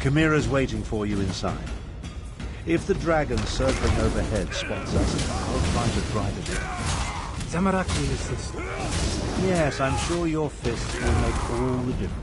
Chimera's waiting for you inside. If the dragon circling overhead spots us, I'll try to drive it in. Zamorak will assist. Yes, I'm sure your fists will make all the difference.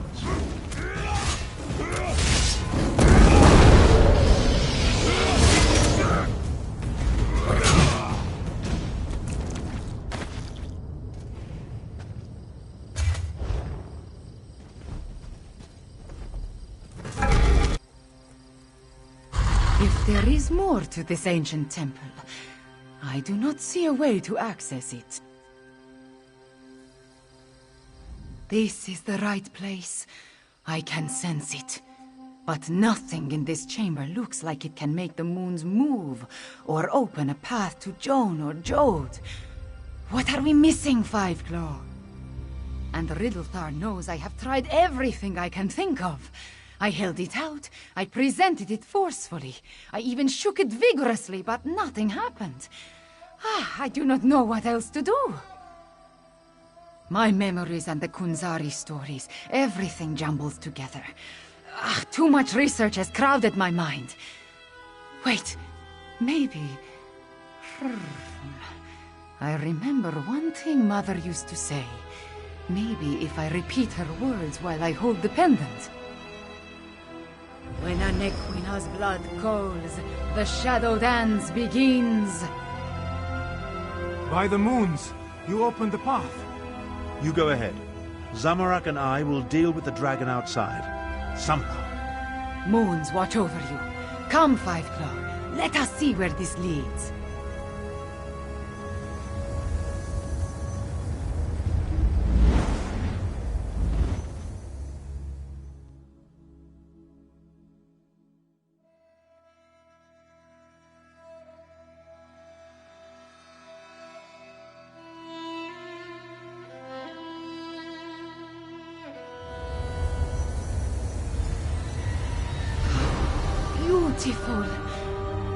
If there is more to this ancient temple, I do not see a way to access it. This is the right place. I can sense it. But nothing in this chamber looks like it can make the moons move, or open a path to Joan or Jode. What are we missing, Fiveclaw? And Riddlethar knows I have tried everything I can think of. I held it out, I presented it forcefully, I even shook it vigorously, but nothing happened. I do not know what else to do. My memories and the Kunzari stories, everything jumbles together. Too much research has crowded my mind. Wait, maybe... I remember one thing Mother used to say. Maybe if I repeat her words while I hold the pendant. When a Nequina's blood calls, the shadow dance begins. By the moons, you opened the path. You go ahead. Zamorak and I will deal with the dragon outside. Somehow. Moons watch over you. Come, Fiveclaw. Let us see where this leads. Beautiful.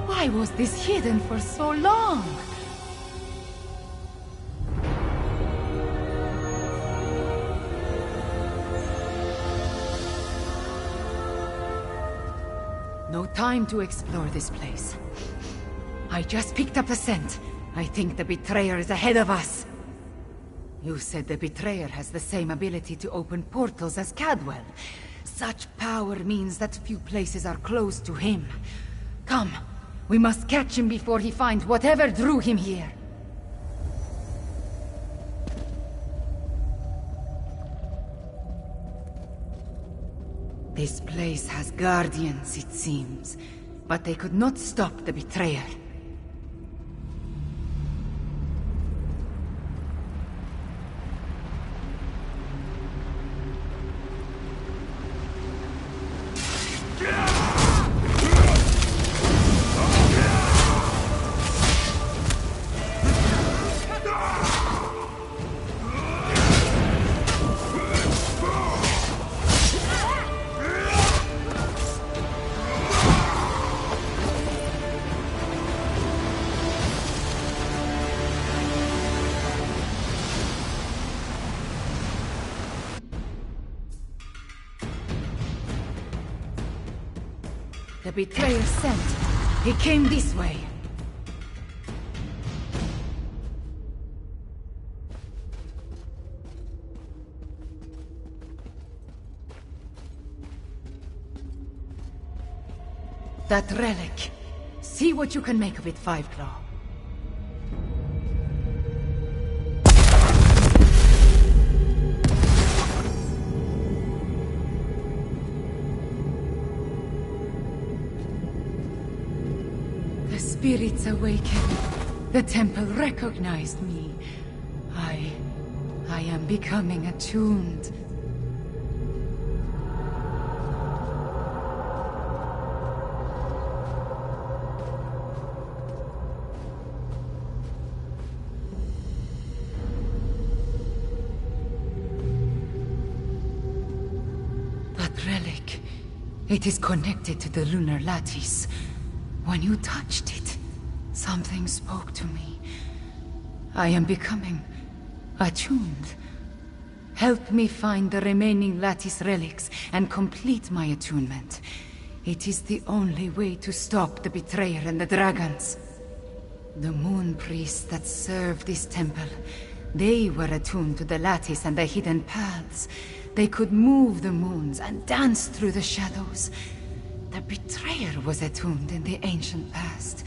Why was this hidden for so long? No time to explore this place. I just picked up the scent. I think the betrayer is ahead of us. You said the betrayer has the same ability to open portals as Cadwell. Such power means that few places are close to him. Come, we must catch him before he finds whatever drew him here. This place has guardians, it seems, but they could not stop the betrayer. The betrayer sent. He came this way. That relic. See what you can make of it, Fiveclaw. The spirits awakened. The temple recognized me. I am becoming attuned. Relic. It is connected to the lunar lattice. When you touched it, something spoke to me. I am becoming attuned. Help me find the remaining lattice relics and complete my attunement. It is the only way to stop the betrayer and the dragons. The moon priests that serve this temple, they were attuned to the lattice and the hidden paths. They could move the moons and dance through the shadows. The betrayer was attuned in the ancient past.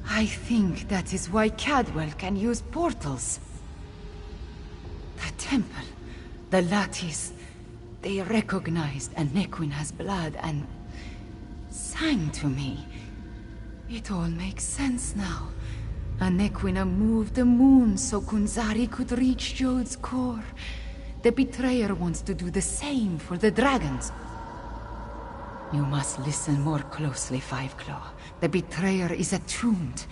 I think that is why Cadwell can use portals. The temple, the lattice, they recognized Anequina's blood and sang to me. It all makes sense now. Anequina moved the moon so Kunzari could reach Jode's core. The betrayer wants to do the same for the dragons. You must listen more closely, Fiveclaw. The betrayer is attuned.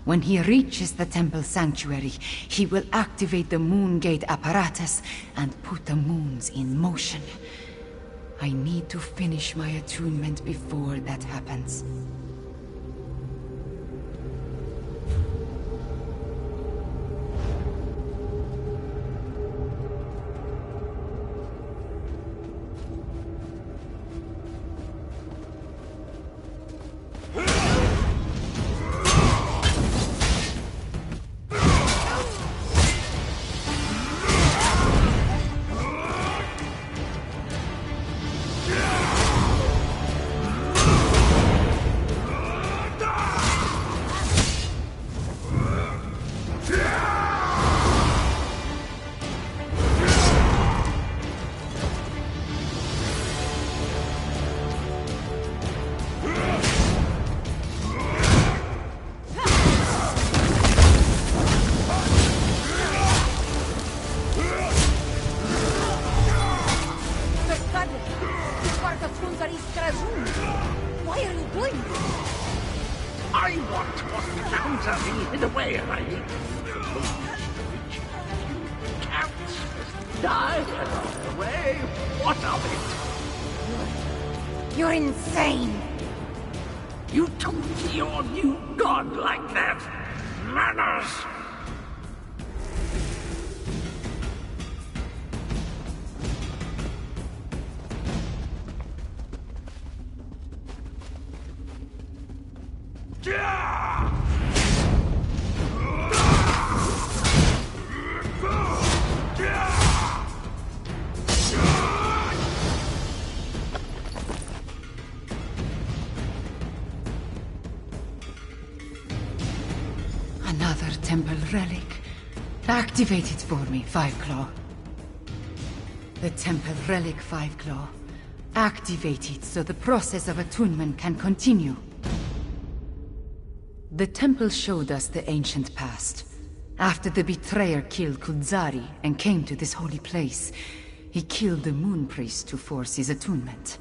When he reaches the temple sanctuary, he will activate the moon gate apparatus and put the moons in motion. I need to finish my attunement before that happens. Why are you doing this? I want what Kunzari hid away, and I need cats die along the way. What of it? You're insane! You talk to your new god like that? Manners! Another temple relic. Activate it for me, Fiveclaw. The temple relic, Fiveclaw. Activate it so the process of attunement can continue. The temple showed us the ancient past. After the betrayer killed Kunzari and came to this holy place, he killed the moon priest to force his attunement.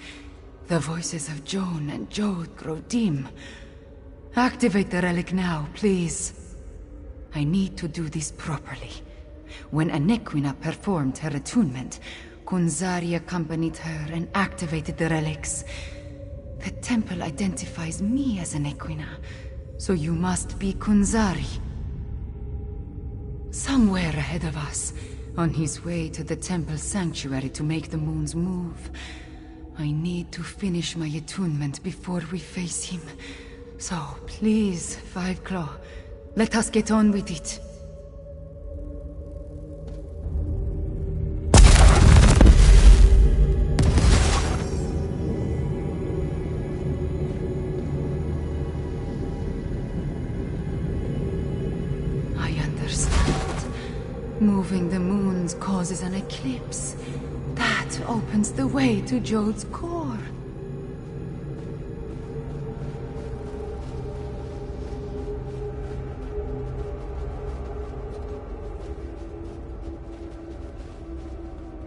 The voices of Joan and Jode grow dim. Activate the relic now, please. I need to do this properly. When Anequina performed her attunement, Kunzari accompanied her and activated the relics. The temple identifies me as Anequina, so you must be Kunzari. Somewhere ahead of us, on his way to the temple sanctuary to make the moons move. I need to finish my attunement before we face him. So, please, Fiveclaw, let us get on with it. I understand. Moving the moons causes an eclipse. That opens the way to Jode's core.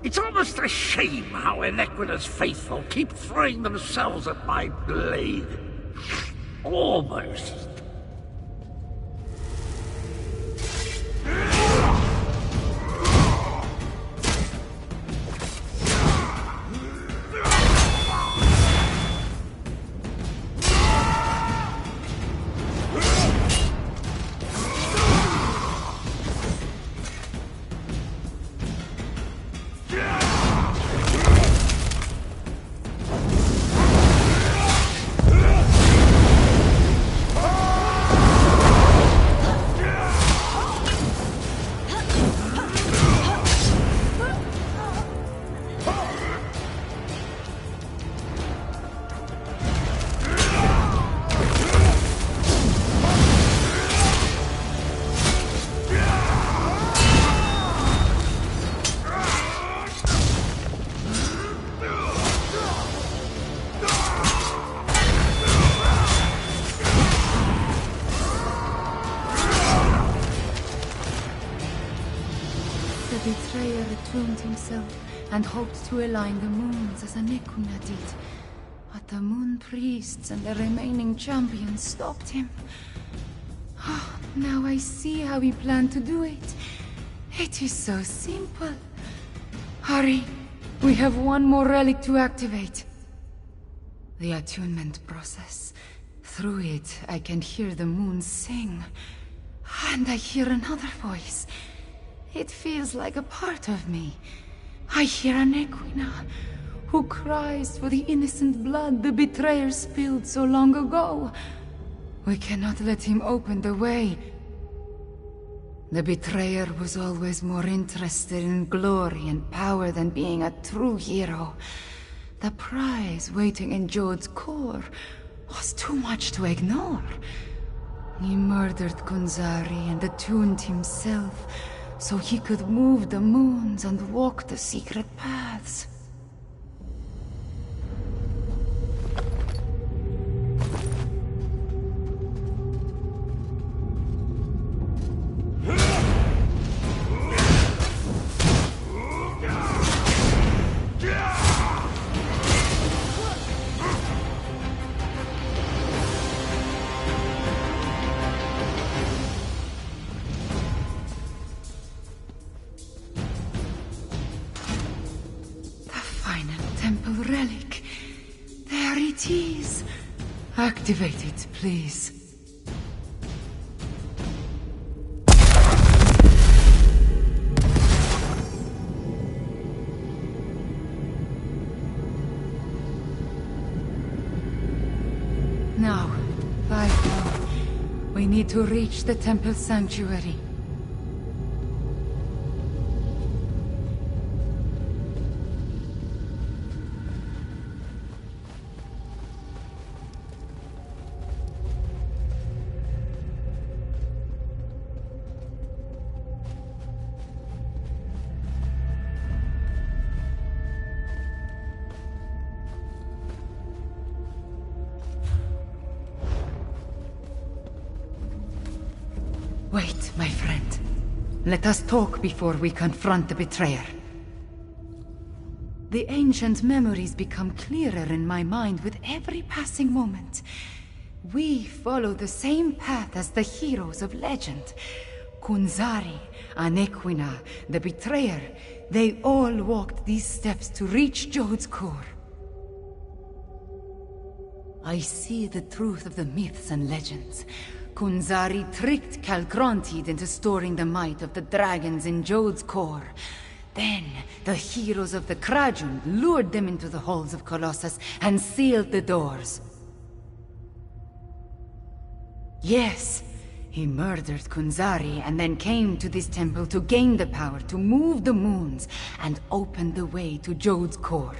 It's almost a shame how Anequina's faithful keep throwing themselves at my blade. Almost. The betrayer attuned himself and hoped to align the moons as Anekuna did. But the moon priests and the remaining champions stopped him. Now I see how he planned to do it. It is so simple. Hurry, we have one more relic to activate. The attunement process. Through it, I can hear the moon sing. And I hear another voice. It feels like a part of me. I hear Anekuna, who cries for the innocent blood the betrayer spilled so long ago. We cannot let him open the way. The betrayer was always more interested in glory and power than being a true hero. The prize waiting in Jode's core was too much to ignore. He murdered Kunzari and attuned himself so he could move the moons and walk the secret paths. Activate it, please. Now, 5 more. We need to reach the temple sanctuary. Wait, my friend. Let us talk before we confront the betrayer. The ancient memories become clearer in my mind with every passing moment. We follow the same path as the heroes of legend. Kunzari, Anekuna, the betrayer, they all walked these steps to reach Jode's core. I see the truth of the myths and legends. Kunzari tricked Kalkrantid into storing the might of the dragons in Jode's core. Then, the heroes of the Krajun lured them into the halls of Colossus and sealed the doors. Yes, he murdered Kunzari and then came to this temple to gain the power to move the moons and open the way to Jode's core.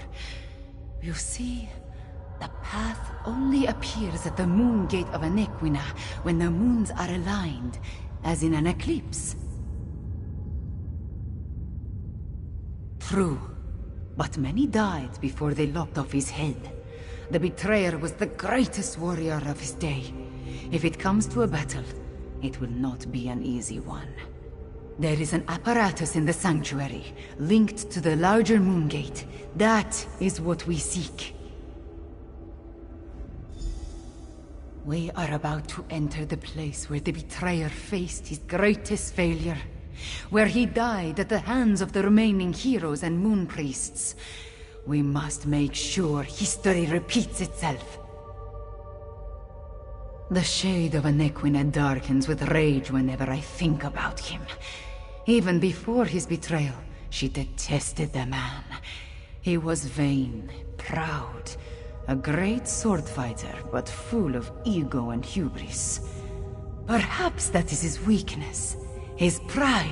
You see, the path only appears at the moon gate of Anequina when the moons are aligned, as in an eclipse. True, but many died before they lopped off his head. The betrayer was the greatest warrior of his day. If it comes to a battle, it will not be an easy one. There is an apparatus in the sanctuary, linked to the larger moon gate. That is what we seek. We are about to enter the place where the betrayer faced his greatest failure, where he died at the hands of the remaining heroes and moon priests. We must make sure history repeats itself. The shade of Anequina darkens with rage whenever I think about him. Even before his betrayal, she detested the man. He was vain, proud, a great sword fighter, but full of ego and hubris. Perhaps that is his weakness, his pride.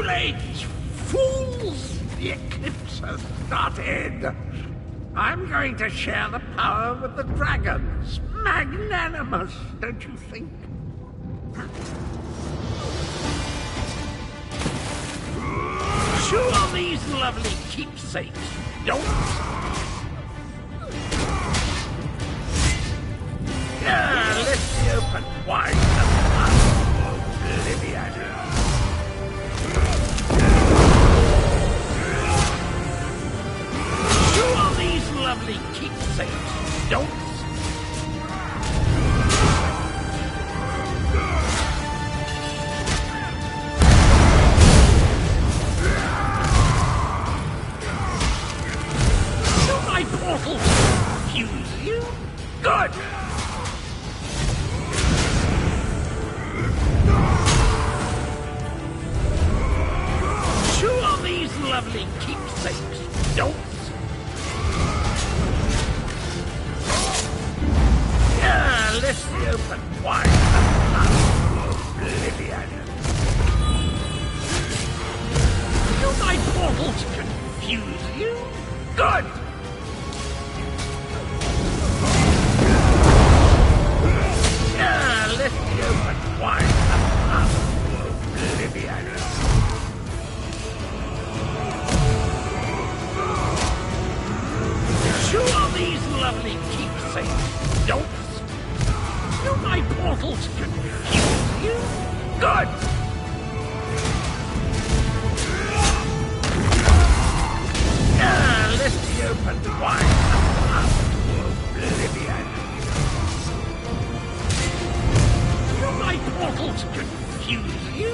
late, fools! The eclipse has started. I'm going to share the power with the dragons. Magnanimous, don't you think? Sure, these lovely keepsakes don't. Let's open wide the mouth of oblivion. Sure, these lovely keepsakes don't. Portal confuse you? Good! Sure, these lovely keepsakes don't. Let's open wide the mouth of oblivion. Do my portals confuse you? Good! Let's open wide the mouth of oblivion. Sure, these lovely keepsakes don't. Do my portals confuse you? Good! Let's open wide the mouth of oblivion. My portals confuse you?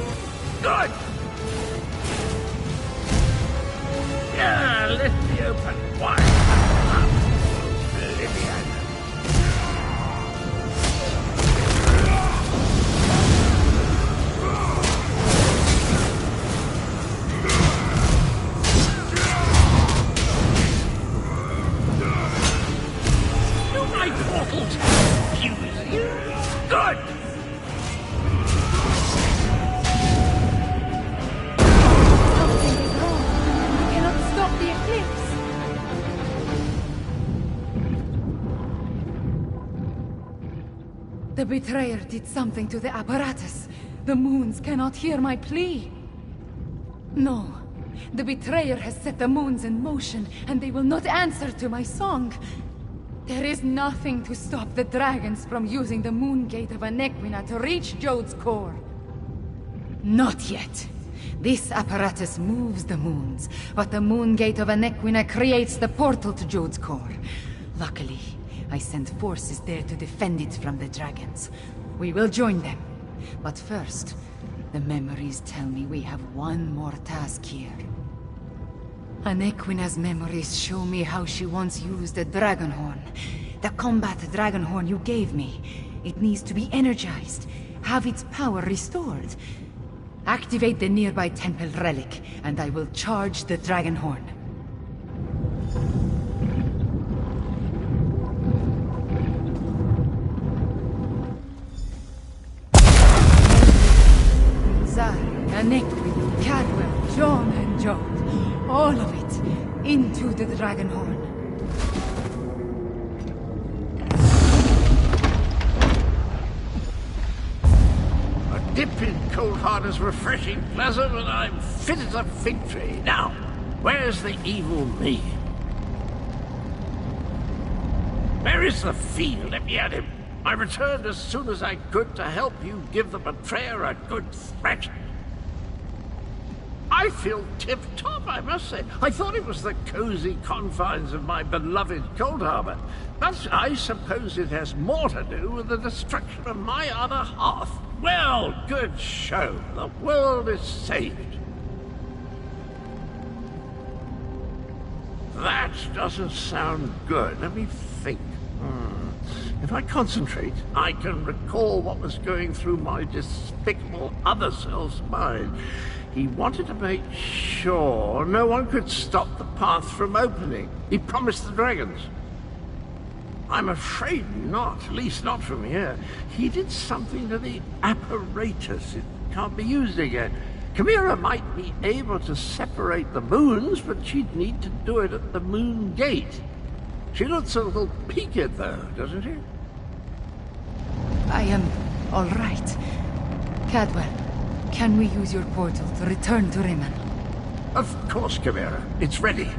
Good! Let me open wide the mouth of oblivion. Do my portals confuse you? Good! The betrayer did something to the apparatus. The moons cannot hear my plea. No. The betrayer has set the moons in motion, and they will not answer to my song. There is nothing to stop the dragons from using the moon gate of Anequina to reach Jode's core. Not yet. This apparatus moves the moons, but the moon gate of Anequina creates the portal to Jode's core. Luckily, I sent forces there to defend it from the dragons. We will join them. But first, the memories tell me we have one more task here. Anequina's memories show me how she once used the dragon horn. The combat dragon horn you gave me. It needs to be energized, have its power restored. Activate the nearby temple relic, and I will charge the dragon horn. Zar, Anequin, Cadwell, John, and Jode. All of it into the dragon horn. A dip in cold hard is refreshing, pleasant, and I'm fit as a fig tree. Now, where's the evil me? Where is the fiend? Let me at him. I returned as soon as I could to help you give the betrayer a good threat. I feel tip-top, I must say. I thought it was the cozy confines of my beloved Cold Harbor, but I suppose it has more to do with the destruction of my other half. Well, good show. The world is saved. That doesn't sound good. Let me think. If I concentrate, I can recall what was going through my despicable other self's mind. He wanted to make sure no one could stop the path from opening. He promised the dragons. I'm afraid not, at least not from here. He did something to the apparatus. It can't be used again. Chimera might be able to separate the moons, but she'd need to do it at the Moon Gate. She looks a little peaked, though, doesn't she? I am all right. Cadwell, can we use your portal to return to Rimmon? Of course, Chimera. It's ready.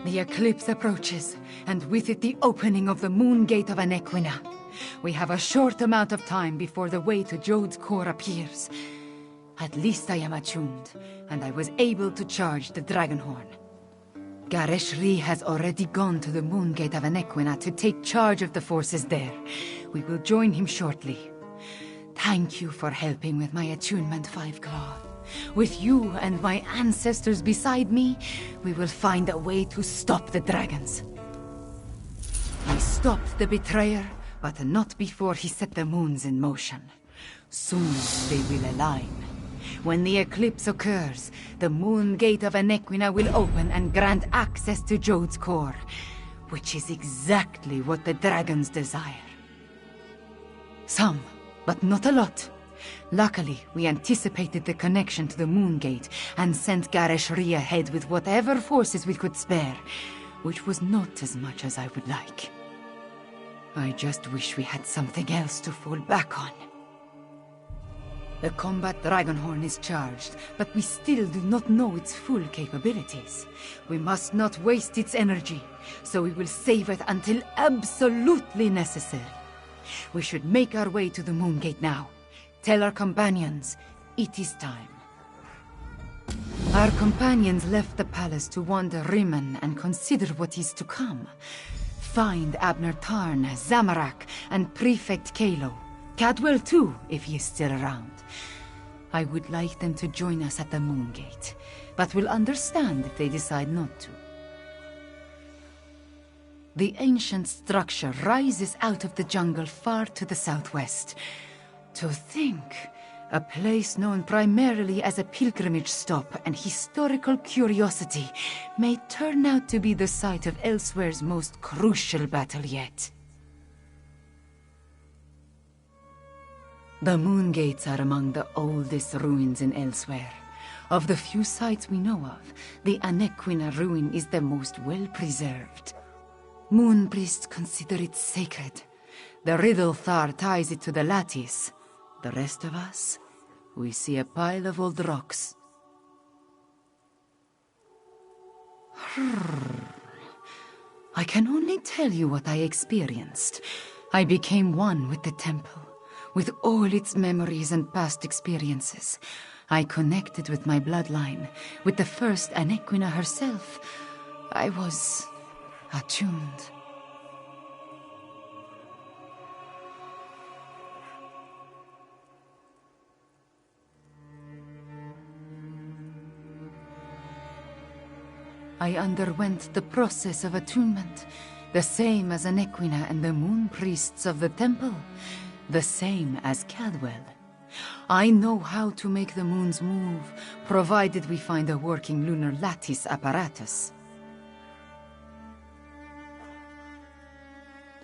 The eclipse approaches, and with it the opening of the Moon Gate of Anequina. We have a short amount of time before the way to Jode's core appears. At least I am attuned, and I was able to charge the Dragonhorn. Gareshri has already gone to the Moon Gate of Anequina to take charge of the forces there. We will join him shortly. Thank you for helping with my attunement, Five Claw. With you and my ancestors beside me, we will find a way to stop the dragons. We stopped the betrayer, but not before he set the moons in motion. Soon they will align. When the eclipse occurs, the Moon Gate of Anequina will open and grant access to Jode's core, which is exactly what the dragons desire. Some, but not a lot. Luckily, we anticipated the connection to the Moon Gate and sent Gareshri ahead with whatever forces we could spare, which was not as much as I would like. I just wish we had something else to fall back on. The combat Dragonhorn is charged, but we still do not know its full capabilities. We must not waste its energy, so we will save it until absolutely necessary. We should make our way to the Moon Gate now. Tell our companions, it is time. Our companions left the palace to wander Rimmon and consider what is to come. Find Abner Tarn, Zamorak, and Prefect Kalo. Cadwell too, if he is still around. I would like them to join us at the Moon Gate, but will understand if they decide not to. The ancient structure rises out of the jungle far to the southwest. To think, a place known primarily as a pilgrimage stop and historical curiosity may turn out to be the site of Elysweyr's most crucial battle yet. The Moon Gates are among the oldest ruins in Elysweyr. Of the few sites we know of, the Anequina ruin is the most well-preserved. Moon priests consider it sacred. The Riddlethar ties it to the lattice. The rest of us, we see a pile of old rocks. I can only tell you what I experienced. I became one with the temple, with all its memories and past experiences. I connected with my bloodline, with the first Anequina herself. I was attuned. I underwent the process of attunement, the same as Anequina and the moon priests of the temple, the same as Cadwell. I know how to make the moons move, provided we find a working lunar lattice apparatus.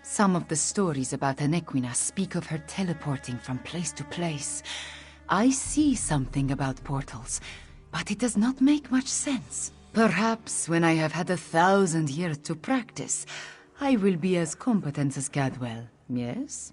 Some of the stories about Anequina speak of her teleporting from place to place. I see something about portals, but it does not make much sense. Perhaps when I have had 1,000 years to practice, I will be as competent as Cadwell, yes?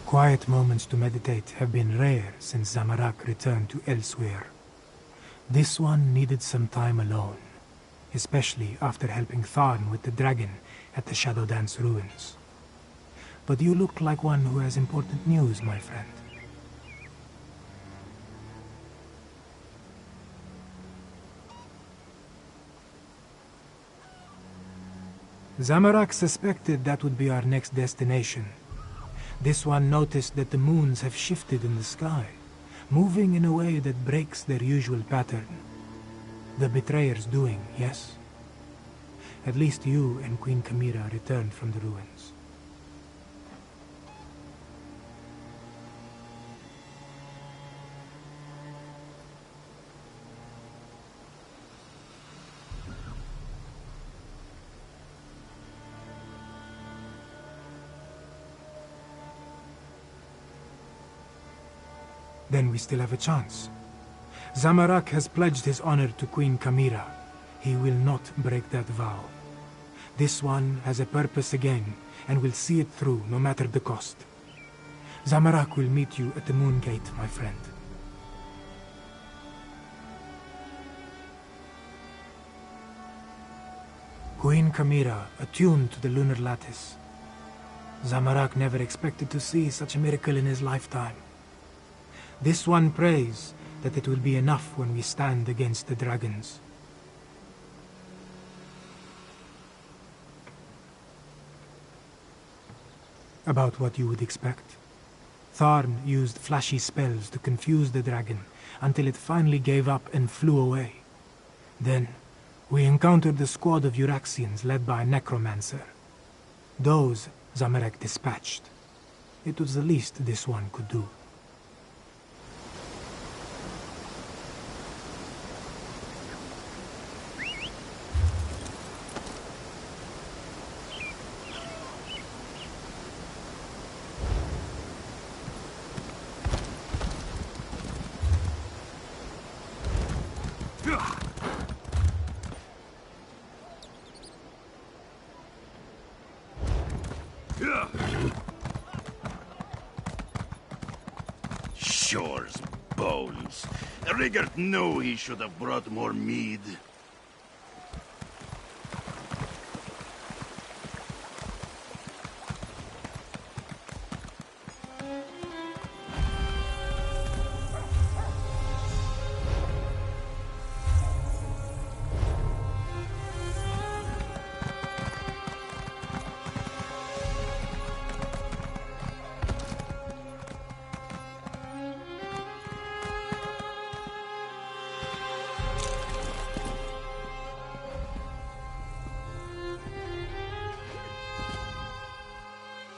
Quiet moments to meditate have been rare since Zamorak returned to Elysweyr. This one needed some time alone, especially after helping Tharn with the dragon at the Shadow Dance ruins. But you look like one who has important news, my friend. Zamorak suspected that would be our next destination. This one noticed that the moons have shifted in the sky, moving in a way that breaks their usual pattern. The betrayer's doing, yes? At least you and Queen Kamira returned from the ruins. Then we still have a chance. Zamorak has pledged his honor to Queen Kamira. He will not break that vow. This one has a purpose again, and will see it through no matter the cost. Zamorak will meet you at the Moon Gate, my friend. Queen Kamira, attuned to the lunar lattice. Zamorak never expected to see such a miracle in his lifetime. This one prays that it will be enough when we stand against the dragons. About what you would expect. Tharn used flashy spells to confuse the dragon until it finally gave up and flew away. Then, we encountered a squad of Euraxians led by a necromancer. Those Zamorak dispatched. It was the least this one could do. Shore's bones. Rigert knew he should have brought more mead.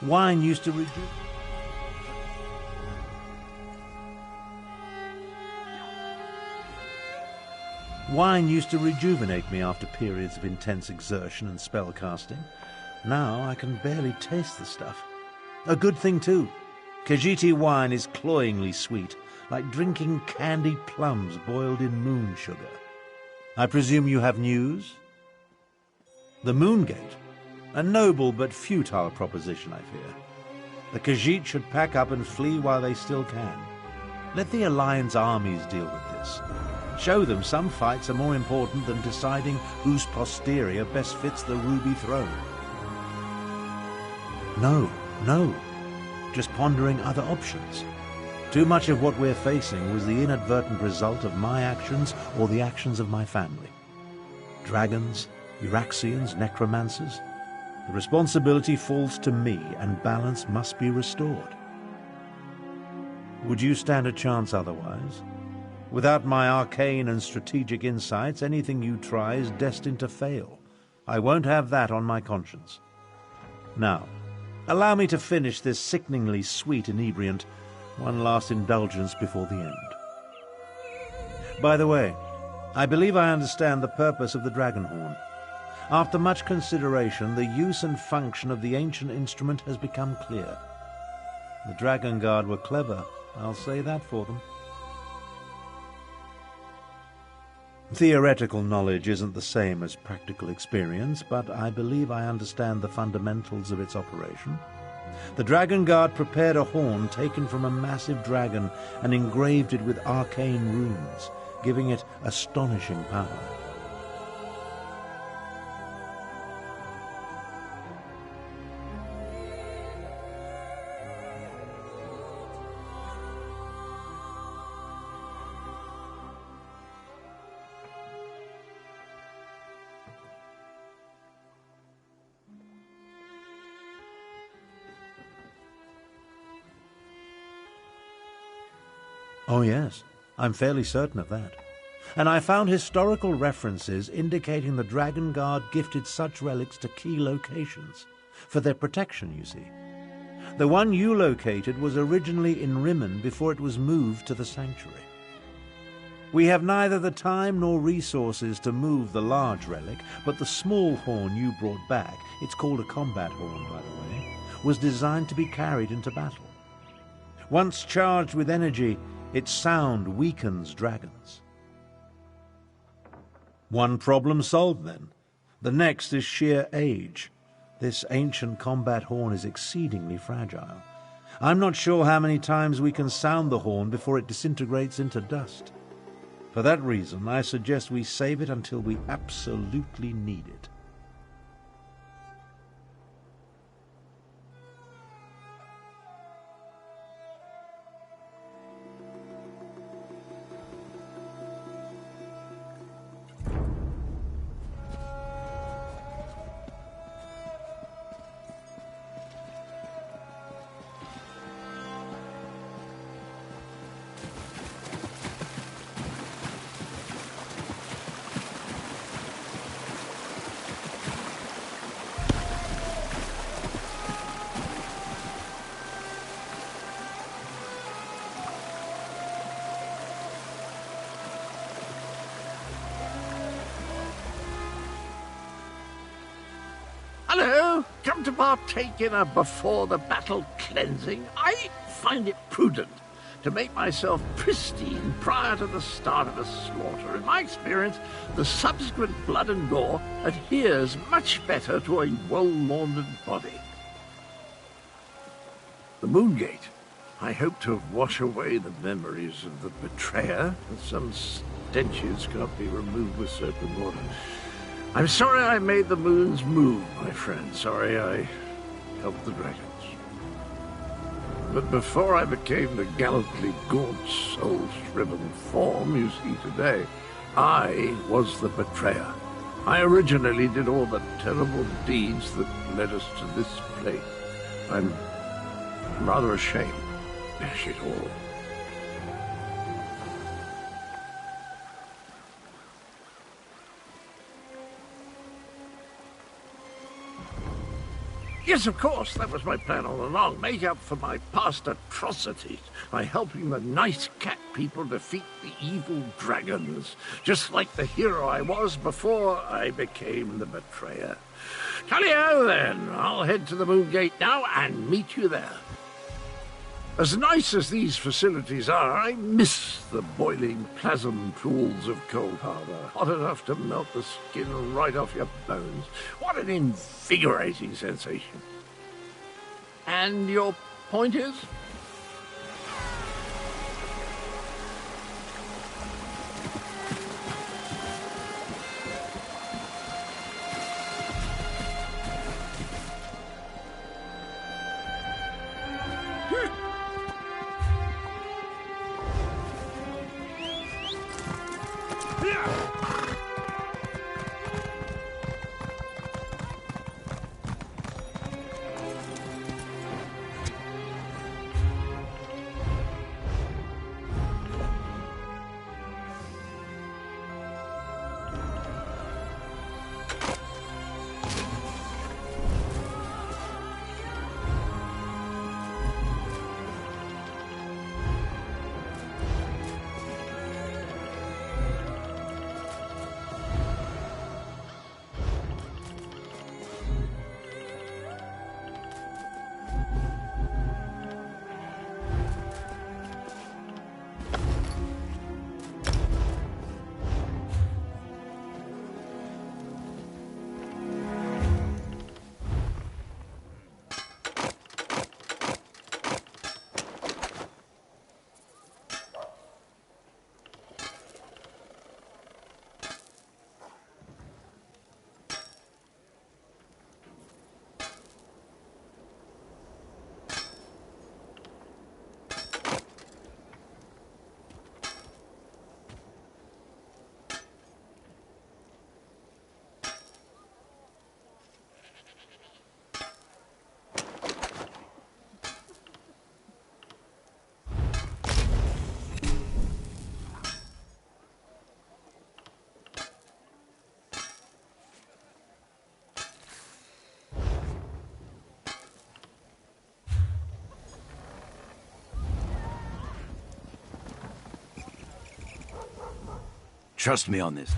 Wine used to rejuvenate me after periods of intense exertion and spell casting. Now I can barely taste the stuff. A good thing too. Khajiiti wine is cloyingly sweet, like drinking candied plums boiled in moon sugar. I presume you have news? The Moon Gate. A noble but futile proposition, I fear. The Khajiit should pack up and flee while they still can. Let the Alliance armies deal with this. Show them some fights are more important than deciding whose posterior best fits the ruby throne. No. Just pondering other options. Too much of what we're facing was the inadvertent result of my actions or the actions of my family. Dragons, Euraxians, necromancers. The responsibility falls to me, and balance must be restored. Would you stand a chance otherwise? Without my arcane and strategic insights, anything you try is destined to fail. I won't have that on my conscience. Now, allow me to finish this sickeningly sweet inebriant, one last indulgence before the end. By the way, I believe I understand the purpose of the dragon horn. After much consideration, the use and function of the ancient instrument has become clear. The Dragon Guard were clever, I'll say that for them. Theoretical knowledge isn't the same as practical experience, but I believe I understand the fundamentals of its operation. The Dragon Guard prepared a horn taken from a massive dragon and engraved it with arcane runes, giving it astonishing power. Oh yes, I'm fairly certain of that. And I found historical references indicating the Dragon Guard gifted such relics to key locations, for their protection, you see. The one you located was originally in Rimmen before it was moved to the sanctuary. We have neither the time nor resources to move the large relic, but the small horn you brought back, it's called a combat horn, by the way, was designed to be carried into battle. Once charged with energy, its sound weakens dragons. One problem solved, then. The next is sheer age. This ancient combat horn is exceedingly fragile. I'm not sure how many times we can sound the horn before it disintegrates into dust. For that reason, I suggest we save it until we absolutely need it. Hello, come to partake in a before-the-battle cleansing? I find it prudent to make myself pristine prior to the start of a slaughter. In my experience, the subsequent blood and gore adheres much better to a well-laundered body. The Moongate. I hope to wash away the memories of the betrayer, and some stenches can't be removed with soap and water. I'm sorry I made the moons move, my friend. Sorry I helped the dragons. But before I became the gallantly gaunt, soul-shriven form you see today, I was the betrayer. I originally did all the terrible deeds that led us to this place. I'm rather ashamed. Dash it all. Yes, of course, that was my plan all along. Make up for my past atrocities by helping the nice cat people defeat the evil dragons, just like the hero I was before I became the betrayer. Tally-ho, then. I'll head to the Moongate now and meet you there. As nice as these facilities are, I miss the boiling plasm pools of Cold Harbor, hot enough to melt the skin right off your bones. What an invigorating sensation. And your point is? Trust me on this.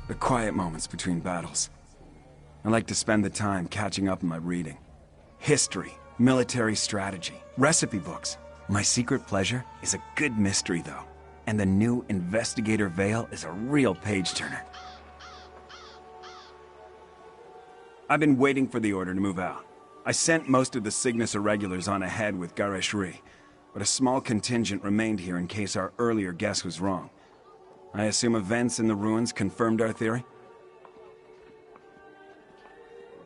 The quiet moments between battles. I like to spend the time catching up on my reading. History, military strategy, recipe books. My secret pleasure is a good mystery, though. And the new Investigator Veil is a real page-turner. I've been waiting for the order to move out. I sent most of the Cygnus Irregulars on ahead with Gareshri, but a small contingent remained here in case our earlier guess was wrong. I assume events in the ruins confirmed our theory?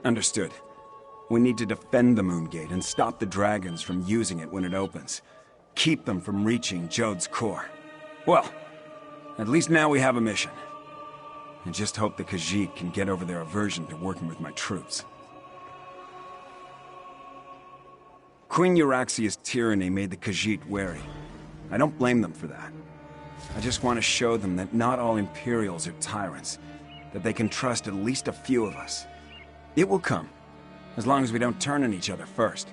Understood. We need to defend the Moon Gate and stop the dragons from using it when it opens. Keep them from reaching Jode's core. Well, at least now we have a mission. I just hope the Khajiit can get over their aversion to working with my troops. Queen Euraxia's tyranny made the Khajiit wary. I don't blame them for that. I just want to show them that not all Imperials are tyrants, that they can trust at least a few of us. It will come, as long as we don't turn on each other first.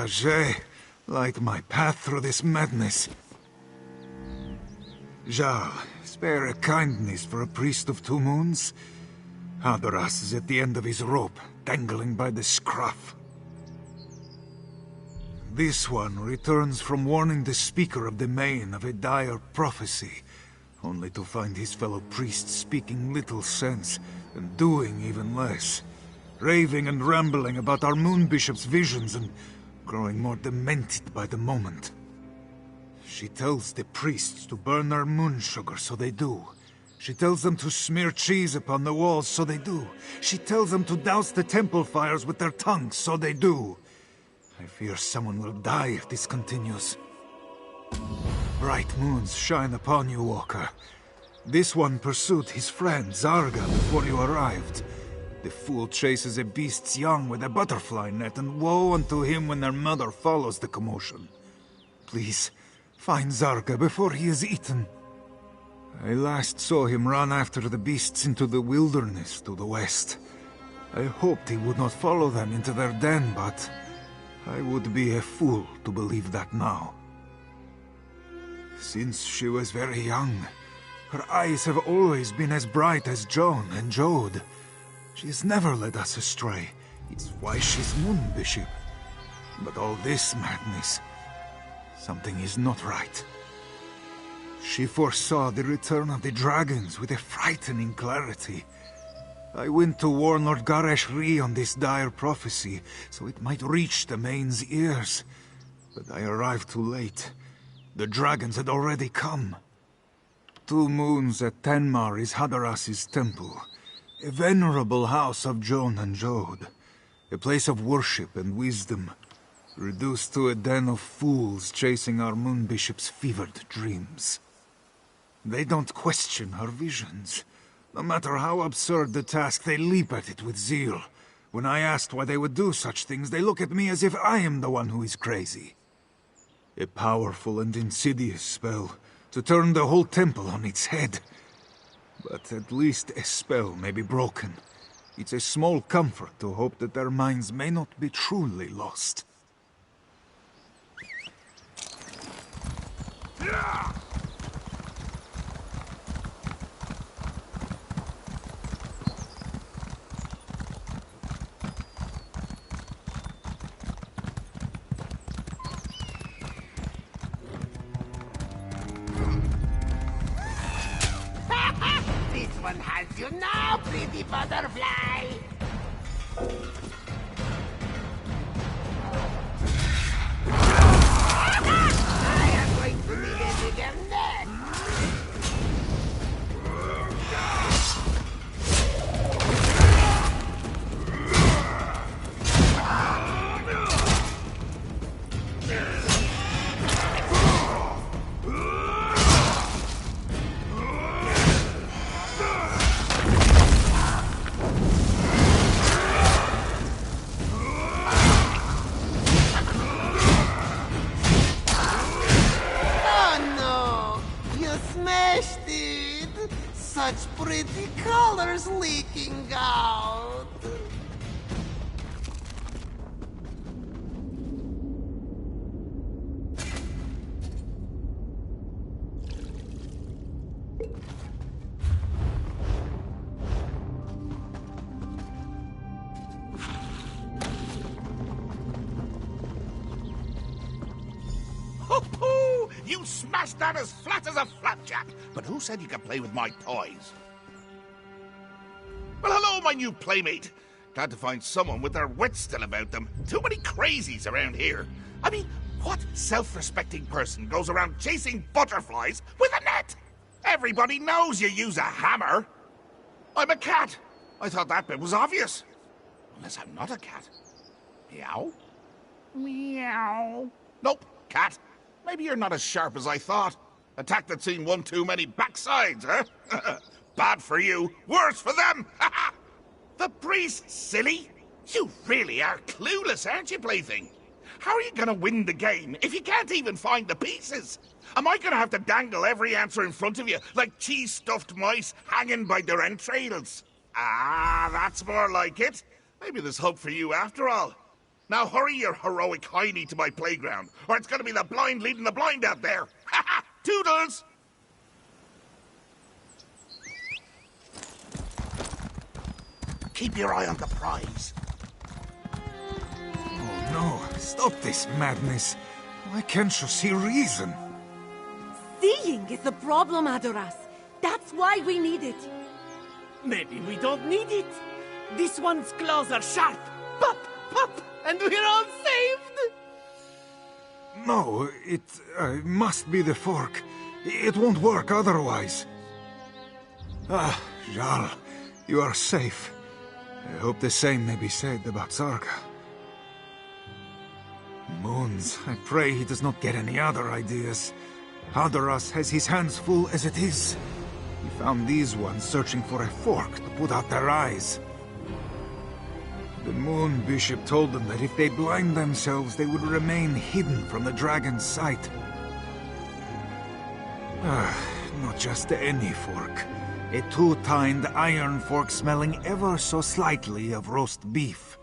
Jacques, light my path through this madness. Jarl, spare a kindness for a priest of 2 moons. Hadoras is at the end of his rope, dangling by the scruff. This one returns from warning the speaker of the Main of a dire prophecy, only to find his fellow priests speaking little sense and doing even less. Raving and rambling about our moon bishop's visions and growing more demented by the moment. She tells the priests to burn their moon sugar, so they do. She tells them to smear cheese upon the walls, so they do. She tells them to douse the temple fires with their tongues, so they do. I fear someone will die if this continues. Bright moons shine upon you, Walker. This one pursued his friend, Zarga, before you arrived. The fool chases a beast's young with a butterfly net, and woe unto him when their mother follows the commotion. Please, find Zarga before he is eaten. I last saw him run after the beasts into the wilderness to the west. I hoped he would not follow them into their den, but I would be a fool to believe that now. Since she was very young, her eyes have always been as bright as Joan and Jode. She has never led us astray. It's why she's Moon Bishop. But all this madness, something is not right. She foresaw the return of the dragons with a frightening clarity. I went to warn Lord Garesh-ri on this dire prophecy, so it might reach the Main's ears. But I arrived too late. The dragons had already come. 2 moons at Tenmar is Hadaras's temple, a venerable house of Joan and Jode, a place of worship and wisdom, reduced to a den of fools chasing our Moon Bishop's fevered dreams. They don't question her visions. No matter how absurd the task, they leap at it with zeal. When I asked why they would do such things, they look at me as if I am the one who is crazy. A powerful and insidious spell, to turn the whole temple on its head. But at least a spell may be broken. It's a small comfort to hope that their minds may not be truly lost. This one has you now, pretty butterfly! I am going to need it again next! Such pretty colors leaking out. Ho-ho! You smashed that as flat as a flapjack! But who said you could play with my toys? Well, hello, my new playmate. Glad to find someone with their wits still about them. Too many crazies around here. I mean, what self-respecting person goes around chasing butterflies with a net? Everybody knows you use a hammer. I'm a cat. I thought that bit was obvious. Unless I'm not a cat. Meow? Meow. Nope, cat. Maybe you're not as sharp as I thought. Attack that's seen one too many backsides, huh? Bad for you, worse for them! The priest, silly! You really are clueless, aren't you, plaything? How are you gonna win the game if you can't even find the pieces? Am I gonna have to dangle every answer in front of you like cheese-stuffed mice hanging by their entrails? Ah, that's more like it. Maybe there's hope for you after all. Now hurry your heroic hiney to my playground, or it's gonna be the blind leading the blind out there. Ha ha! Toodles! Keep your eye on the prize. Oh no, stop this madness. Why can't you see reason? Seeing is the problem, Adoras. That's why we need it. Maybe we don't need it. This one's claws are sharp. Pop, pop, and we're all saved. No, it must be the fork. It won't work otherwise. Ah, Jarl, you are safe. I hope the same may be said about Zarga. Moons, I pray he does not get any other ideas. Hadoras has his hands full as it is. He found these ones searching for a fork to put out their eyes. The Moon Bishop told them that if they blind themselves, they would remain hidden from the dragon's sight. Not just any fork. A two-tined iron fork smelling ever so slightly of roast beef.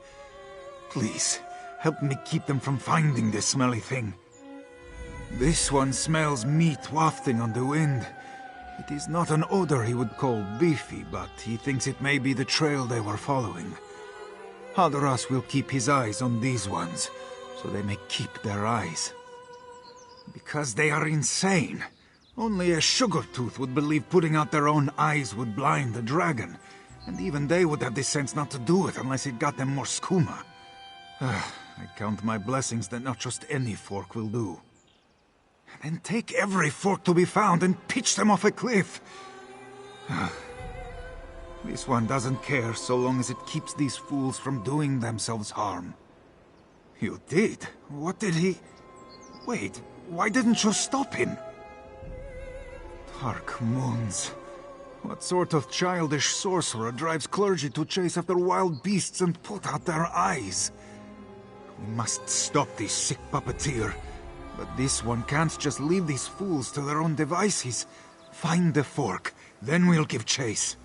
Please, help me keep them from finding this smelly thing. This one smells meat wafting on the wind. It is not an odor he would call beefy, but he thinks it may be the trail they were following. Hadoras will keep his eyes on these ones, so they may keep their eyes. Because they are insane. Only a sugar-tooth would believe putting out their own eyes would blind the dragon, and even they would have the sense not to do it unless it got them more skooma. I count my blessings that not just any fork will do. Then take every fork to be found and pitch them off a cliff. This one doesn't care so long as it keeps these fools from doing themselves harm. You did? What did he... Wait, why didn't you stop him? Dark moons. What sort of childish sorcerer drives clergy to chase after wild beasts and put out their eyes? We must stop this sick puppeteer. But this one can't just leave these fools to their own devices. Find the fork, then we'll give chase.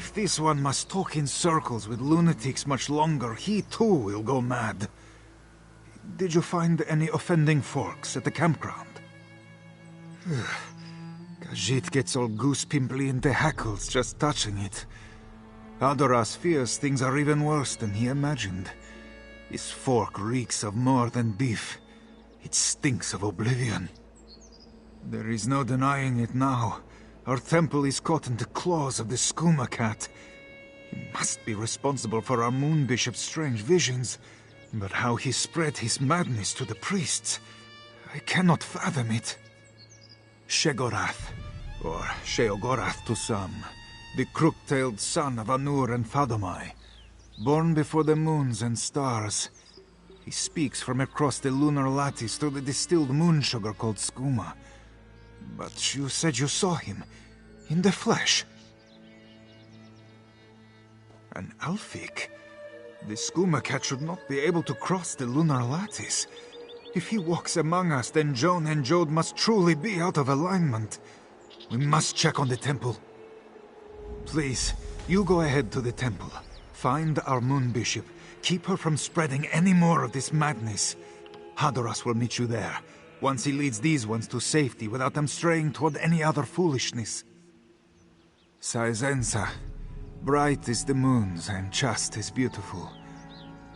If this one must talk in circles with lunatics much longer, he too will go mad. Did you find any offending forks at the campground? Khajiit gets all goose-pimply into hackles just touching it. Adoras fears things are even worse than he imagined. His fork reeks of more than beef. It stinks of oblivion. There is no denying it now. Our temple is caught in the claws of the skooma cat. He must be responsible for our moon bishop's strange visions. But how he spread his madness to the priests, I cannot fathom it. Shegorath, or Sheogorath to some, the crook-tailed son of Anur and Fadomai, born before the moons and stars. He speaks from across the lunar lattice through the distilled moon sugar called skooma. But you said you saw him, in the flesh. An Alfik? The skooma cat should not be able to cross the lunar lattice. If he walks among us, then Joan and Jode must truly be out of alignment. We must check on the temple. Please, you go ahead to the temple. Find our moon bishop. Keep her from spreading any more of this madness. Hadoras will meet you there, once he leads these ones to safety without them straying toward any other foolishness. Saizensa, bright is the moons and just as beautiful.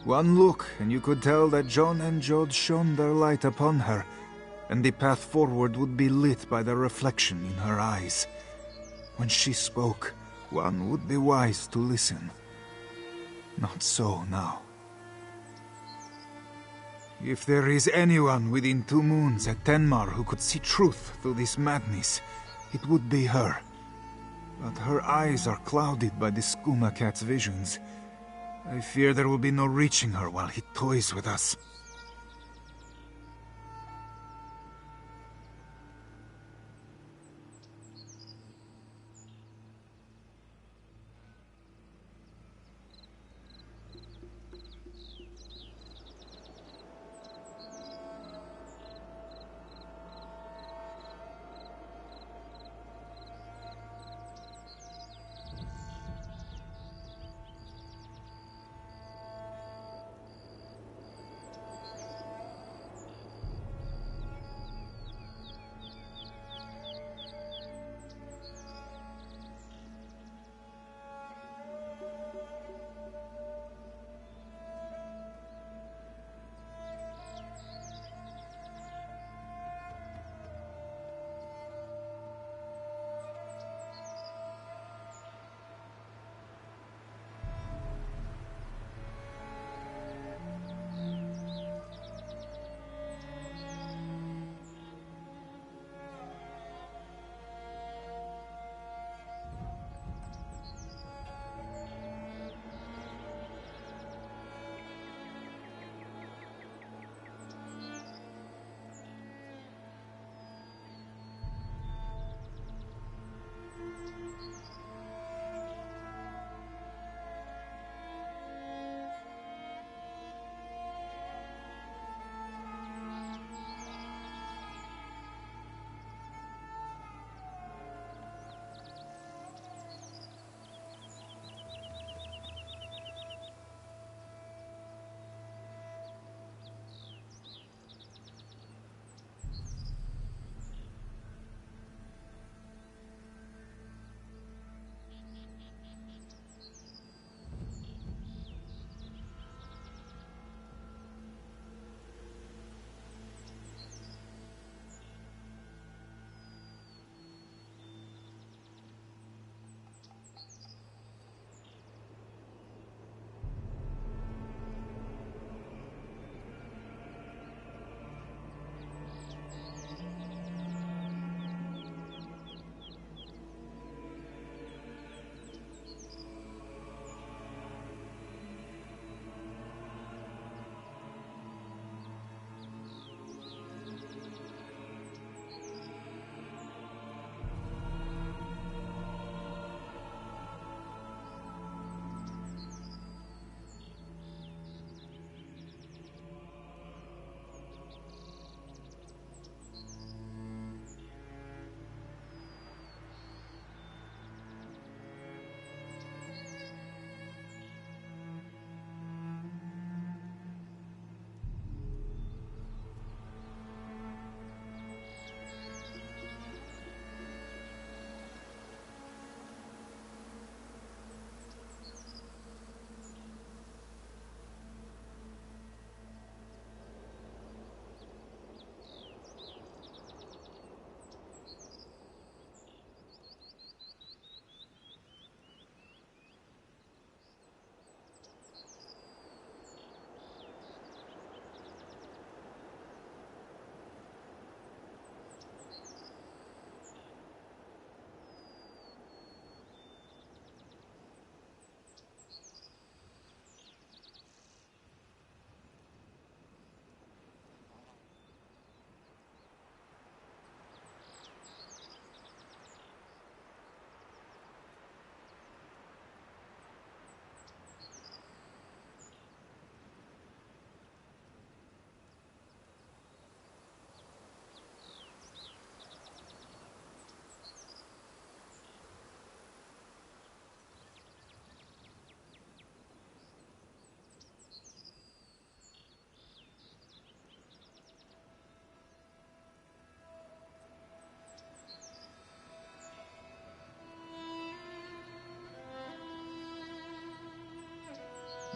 One look and you could tell that Joan and Jode shone their light upon her, and the path forward would be lit by the reflection in her eyes. When she spoke, one would be wise to listen. Not so now. If there is anyone within 2 moons at Tenmar who could see truth through this madness, it would be her. But her eyes are clouded by the skooma cat's visions. I fear there will be no reaching her while he toys with us.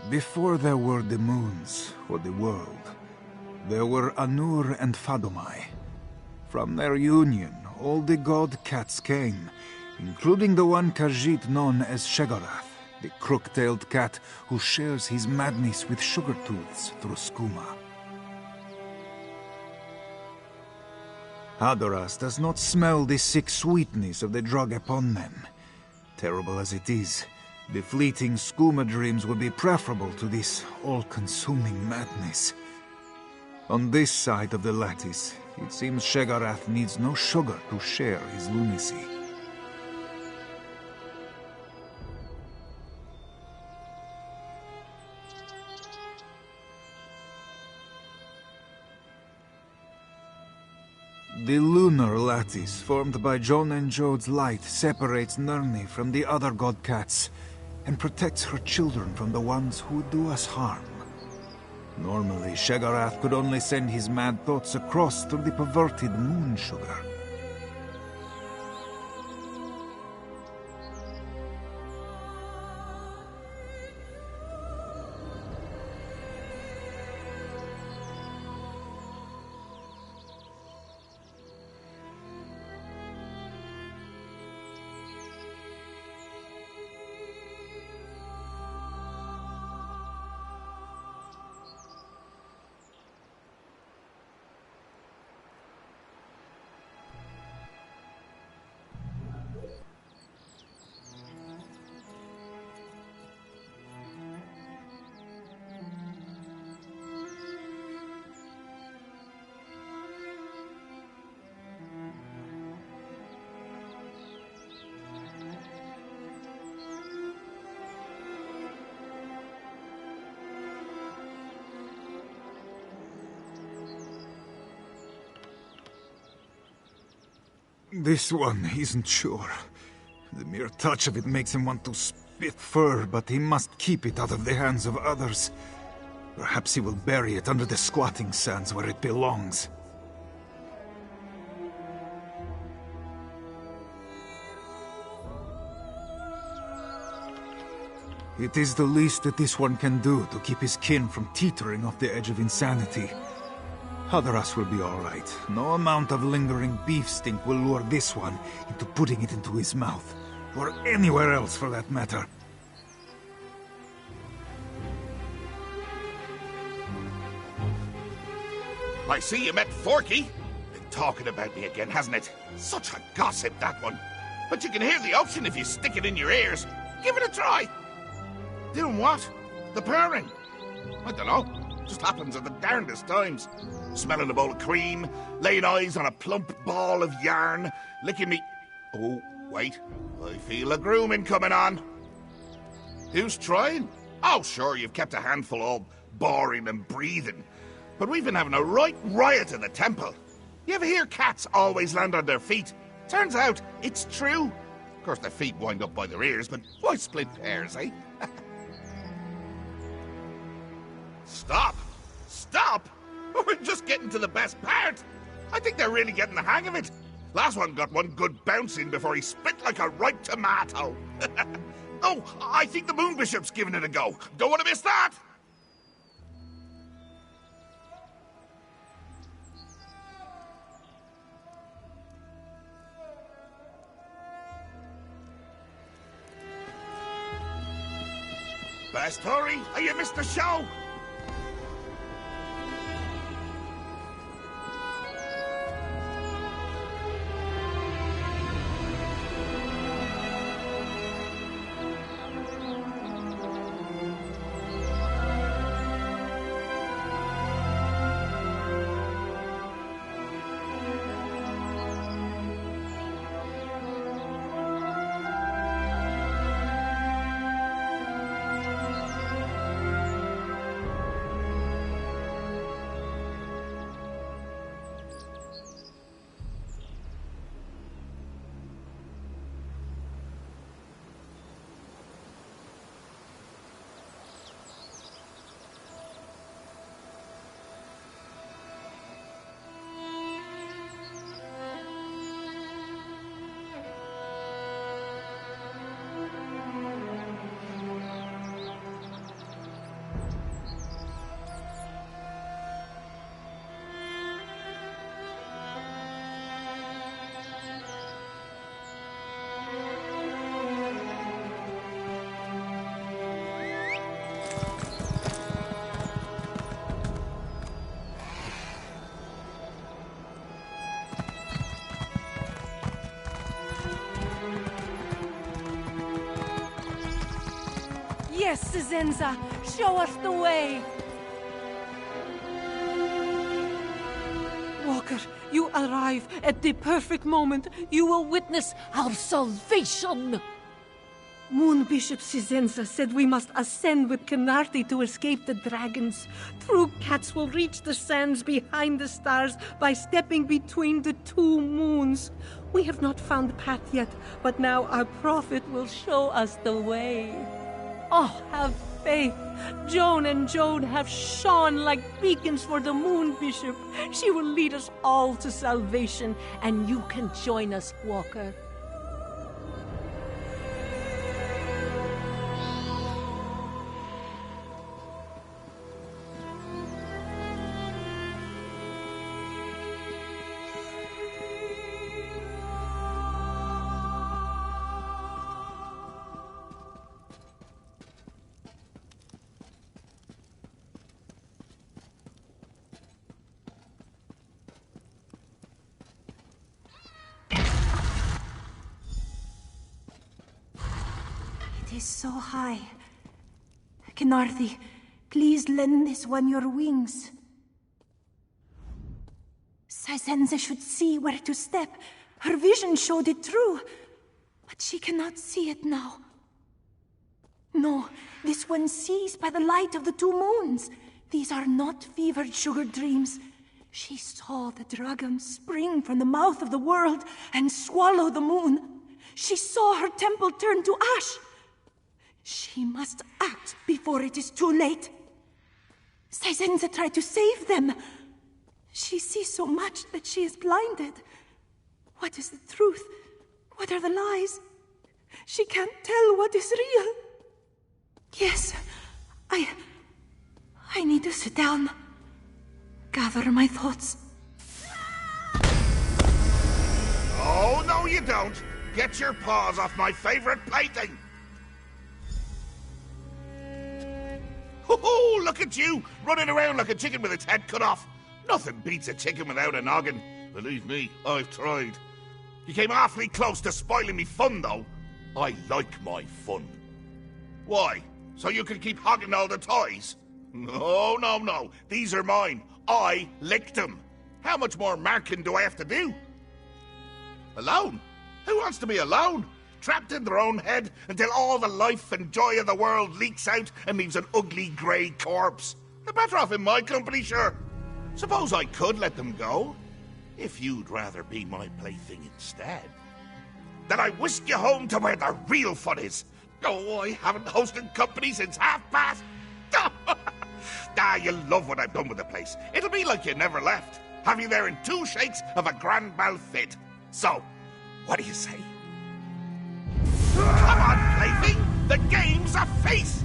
Before there were the moons, or the world, there were Anur and Fadomai. From their union, all the god cats came, including the one Khajiit known as Sheogorath, the crook-tailed cat who shares his madness with Sugartooths through skooma. Hadoras does not smell the sick sweetness of the drug upon them. Terrible as it is, the fleeting skooma dreams would be preferable to this all-consuming madness. On this side of the lattice, it seems Sheogorath needs no sugar to share his lunacy. The lunar lattice formed by Jon and Jode's light separates Nirni from the other god cats and protects her children from the ones who would do us harm. Normally, Sheogorath could only send his mad thoughts across through the perverted moon sugar. This one isn't sure. The mere touch of it makes him want to spit fur, but he must keep it out of the hands of others. Perhaps he will bury it under the squatting sands where it belongs. It is the least that this one can do to keep his kin from teetering off the edge of insanity. Hadoras will be all right. No amount of lingering beef stink will lure this one into putting it into his mouth. Or anywhere else, for that matter. I see you met Forky. Been talking about me again, hasn't it? Such a gossip, that one. But you can hear the ocean if you stick it in your ears. Give it a try. Doing what? The purring? I don't know. Just happens at the darndest times. Smelling a bowl of cream, laying eyes on a plump ball of yarn, licking me... Oh, wait. I feel a grooming coming on. Who's trying? Oh, sure, you've kept a handful all boring and breathing. But we've been having a right riot in the temple. You ever hear cats always land on their feet? Turns out, it's true. Of course, their feet wind up by their ears, but why split pairs, eh? Stop! Stop! We're just getting to the best part. I think they're really getting the hang of it. Last one got one good bouncing before he spit like a ripe tomato. Oh, I think the Moon Bishop's giving it a go. Don't want to miss that! Best hurry, or you missed the show! Yes, Cisenza, show us the way. Walker, you arrive at the perfect moment. You will witness our salvation. Moon Bishop Cisenza said we must ascend with Canarti to escape the dragons. True cats will reach the sands behind the stars by stepping between the two moons. We have not found the path yet, but now our prophet will show us the way. Oh, have faith. Joan and Joan have shone like beacons for the Moon Bishop. She will lead us all to salvation, and you can join us, Walker. It is so high. Canarthi, please lend this one your wings. Cisenza should see where to step. Her vision showed it true. But she cannot see it now. No, this one sees by the light of the two moons. These are not fevered sugar dreams. She saw the dragon spring from the mouth of the world and swallow the moon. She saw her temple turn to ash. She must act before it is too late. Cisenza tried to save them. She sees so much that she is blinded. What is the truth? What are the lies? She can't tell what is real. Yes, I need to sit down. Gather my thoughts. Oh, no you don't. Get your paws off my favorite painting. Ho-ho, look at you, running around like a chicken with its head cut off. Nothing beats a chicken without a noggin. Believe me, I've tried. You came awfully close to spoiling me fun, though. I like my fun. Why? So you can keep hogging all the toys? No, no, no. These are mine. I licked them. How much more marking do I have to do? Alone? Who wants to be alone? Trapped in their own head until all the life and joy of the world leaks out and leaves an ugly grey corpse. They're better off in my company, sure. Suppose I could let them go, if you'd rather be my plaything instead. Then I whisk you home to where the real fun is. Oh, I haven't hosted company since half-past. You'll love what I've done with the place. It'll be like you never left. Have you there in 2 shakes of a grand mal fit. So, what do you say? Come on, plaything! The game's a face!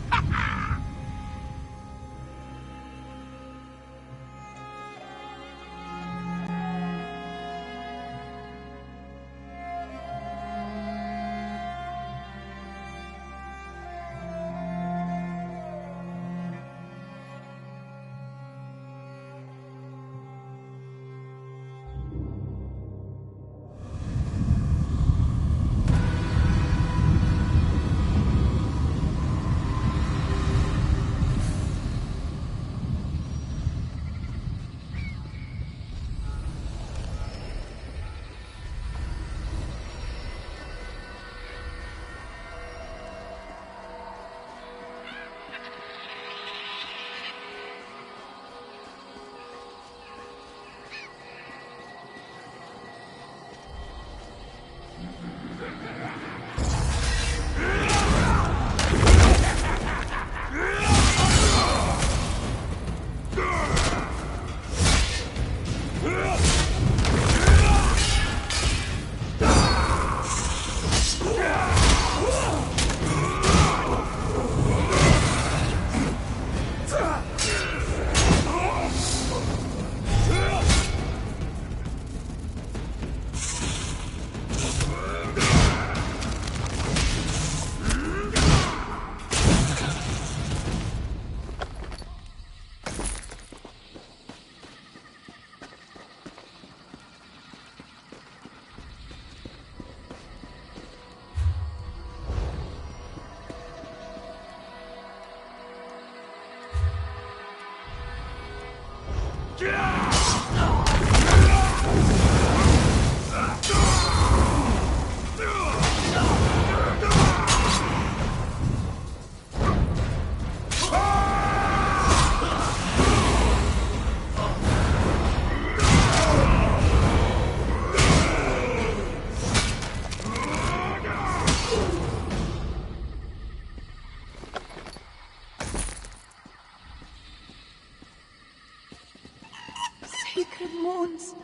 Sacred moons,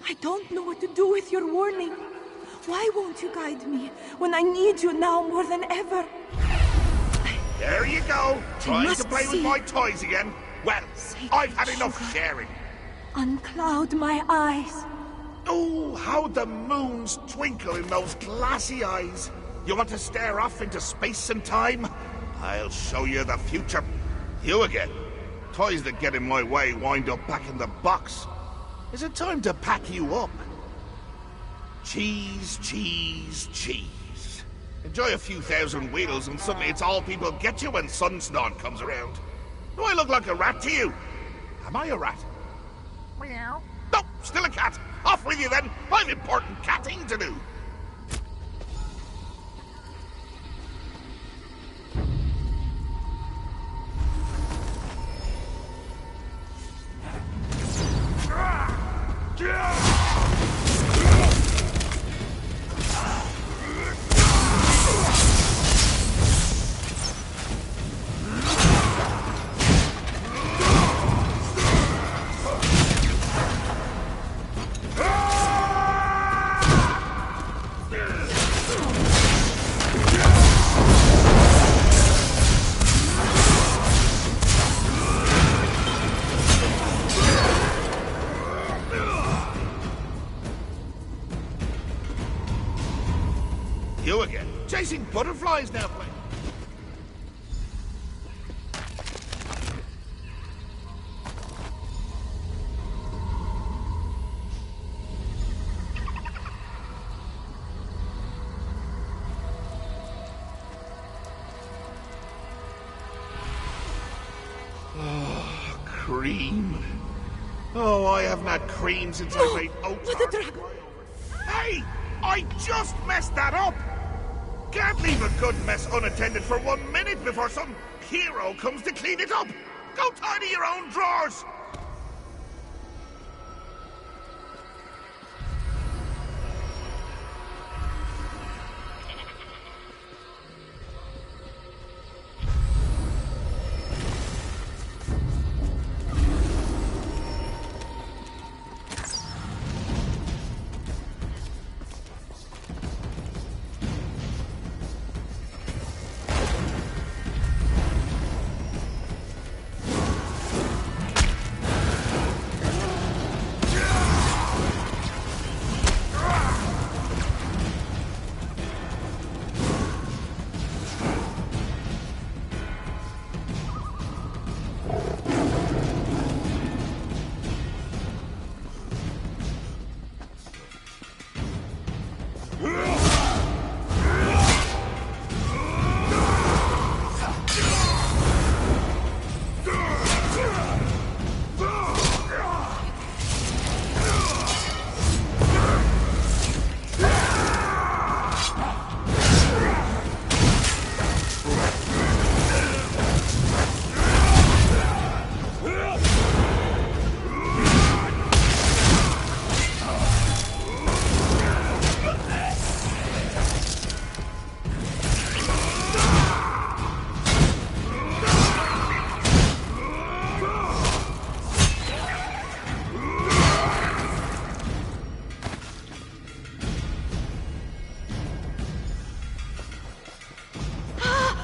I don't know what to do with your warning. Why won't you guide me when I need you now more than ever? There you go, trying to play with my toys again. Well, I've had enough sharing. Uncloud my eyes. Oh, how the moons twinkle in those glassy eyes. You want to stare off into space and time? I'll show you the future. You again. Toys that get in my way wind up back in the box. Is it time to pack you up? Cheese, cheese, cheese. Enjoy a few thousand wheels and suddenly it's all people get you when Sunstorm comes around. Do I look like a rat to you? Am I a rat? Meow. No, still a cat. Off with you then. I've important catting to do. You again. Chasing butterflies now, play. Oh, cream. Oh, I haven't had cream since I made oat. What the dragon? Hey! I just messed that up! Can't leave a good mess unattended for 1 minute before some hero comes to clean it up! Go tidy your own drawers!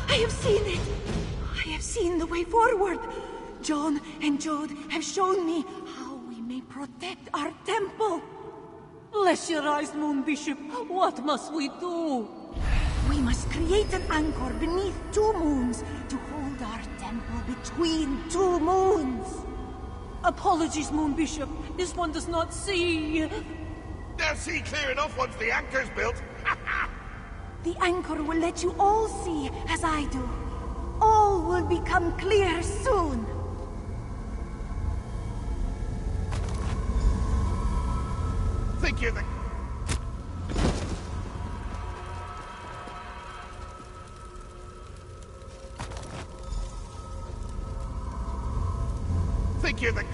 I have seen it! I have seen the way forward! John and Jode have shown me how we may protect our temple! Bless your eyes, Moon Bishop. What must we do? We must create an anchor beneath 2 moons to hold our temple between 2 moons! Apologies, Moon Bishop. This one does not see. They'll see clear enough once the anchor's built. The anchor will let you all see as I do. All will become clear soon. Think you're the... Think you're the...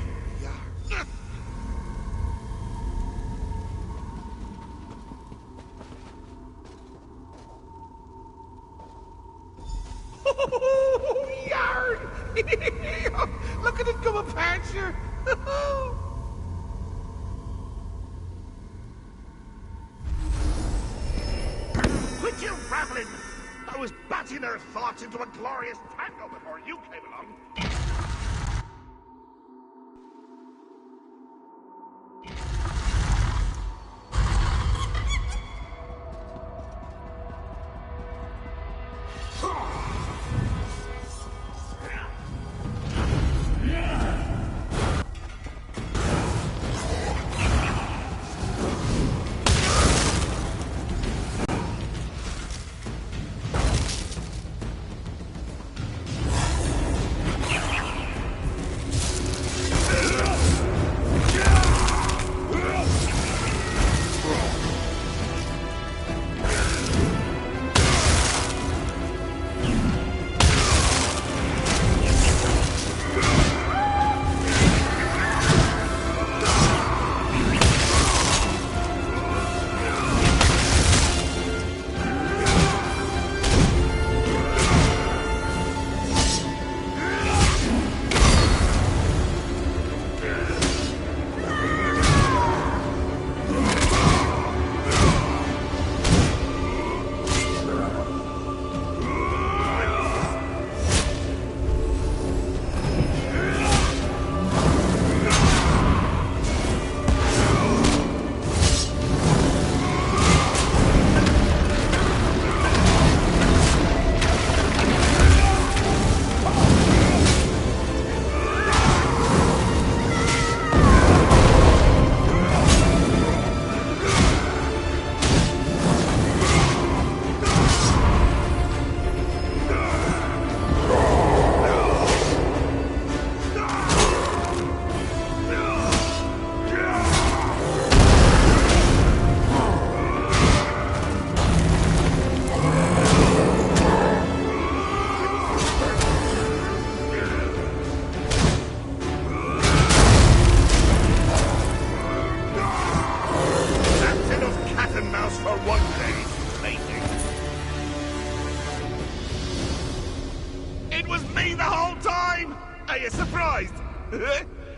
Yeah. Oh, yarn! Look at it go apart, sure. Quit your rattling! I was batting our thoughts into a glorious tango before you came along.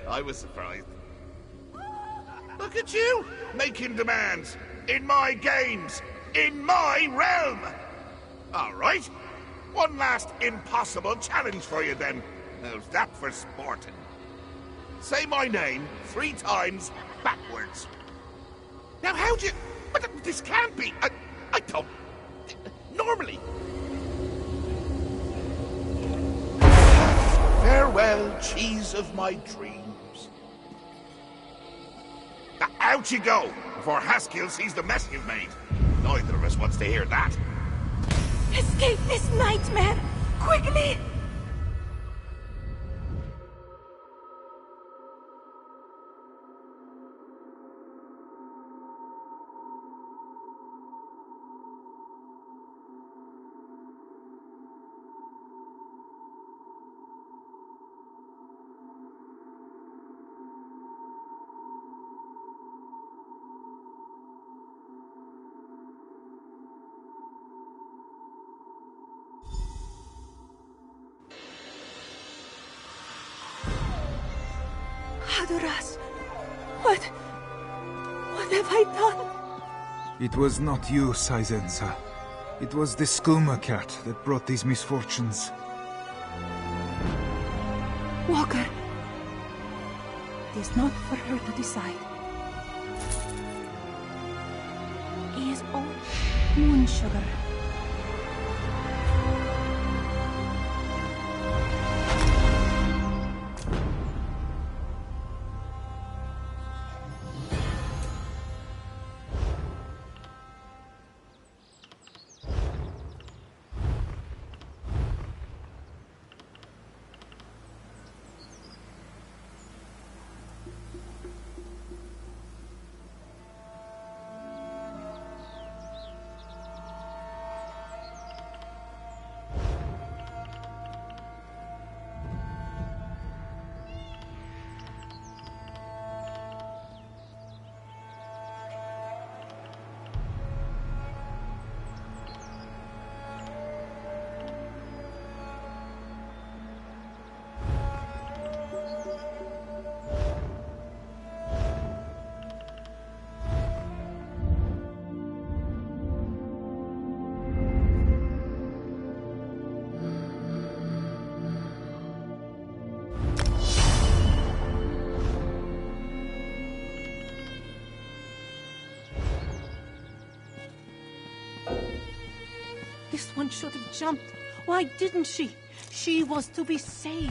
I was surprised. Look at you, making demands. In my games. In my realm. All right. One last impossible challenge for you then. How's that for sporting? Say my name 3 times backwards. Now how'd you... But this can't be... I don't... Normally... Farewell, cheese of my dreams. Out you go, before Haskill sees the mess you've made. Neither of us wants to hear that. Escape this nightmare! Quickly! Haduras, what have I done? It was not you, Saizensa. It was the skooma cat that brought these misfortunes. Walker, it is not for her to decide. He is all moon sugar. This one should have jumped. Why didn't she? She was to be saved.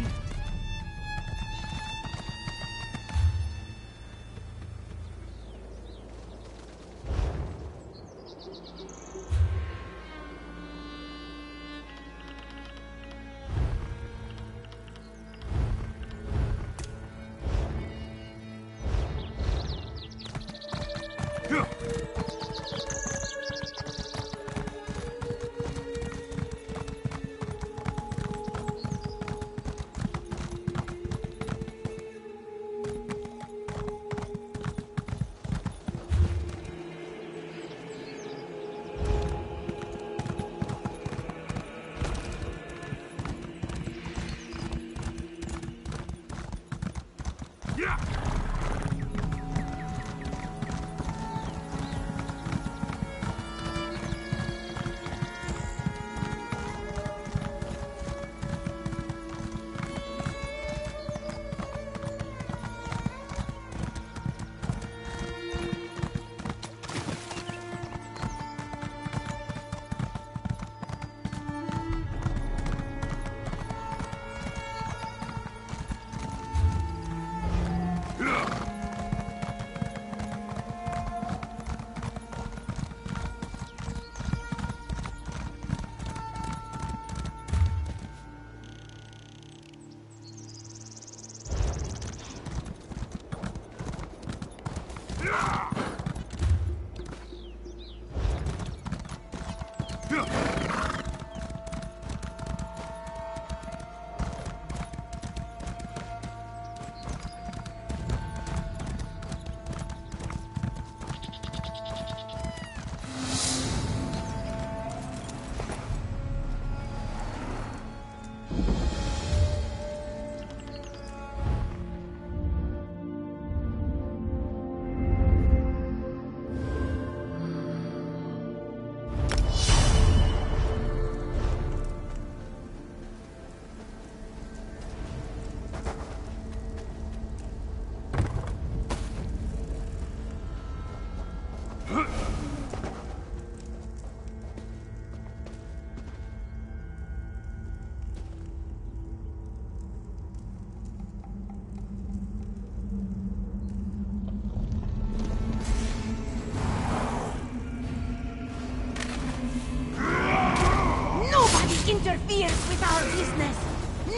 Interferes with our business.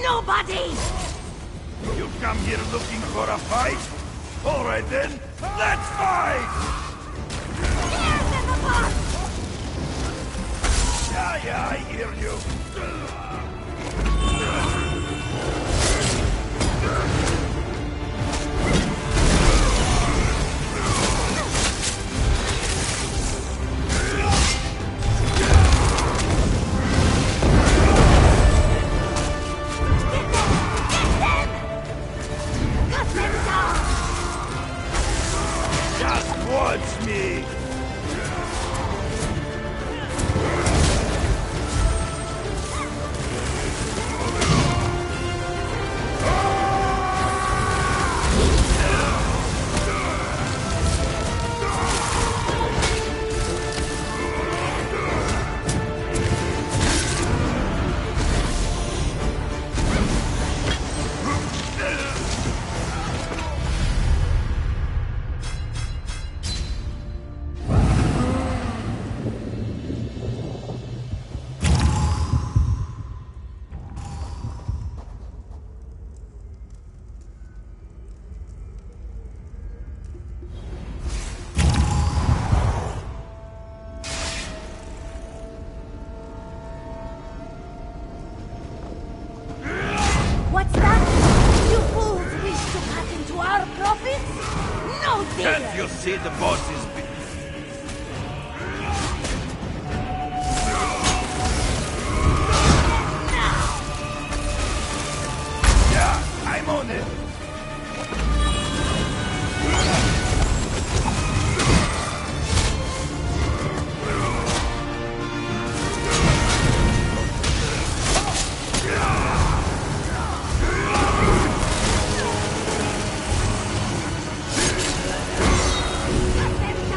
Nobody! You come here looking for a fight? All right then, let's fight! Here's in the box! Yeah, I hear you. Watch me! Can't you see the boss is... Yeah, I'm on it. Cut them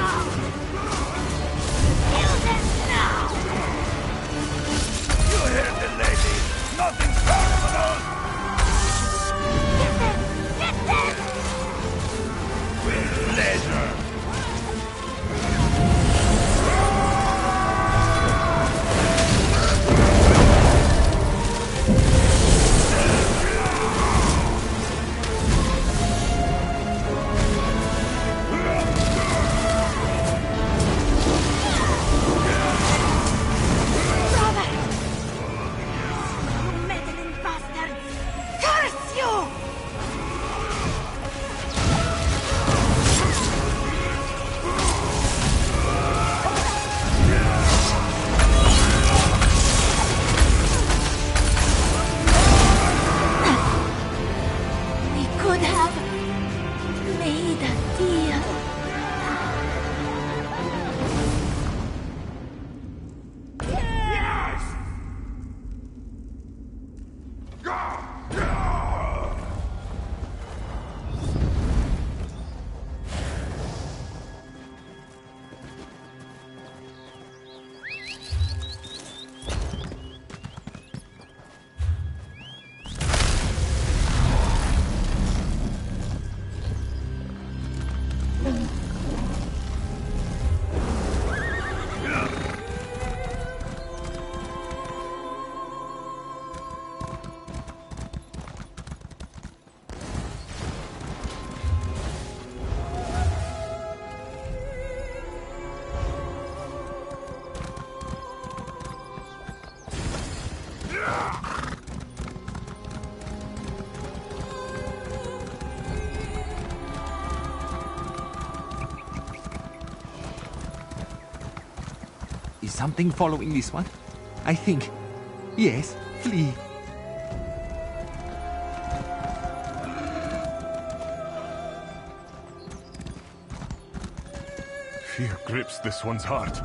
Is something following this one? I think. Yes, flee. Fear grips this one's heart.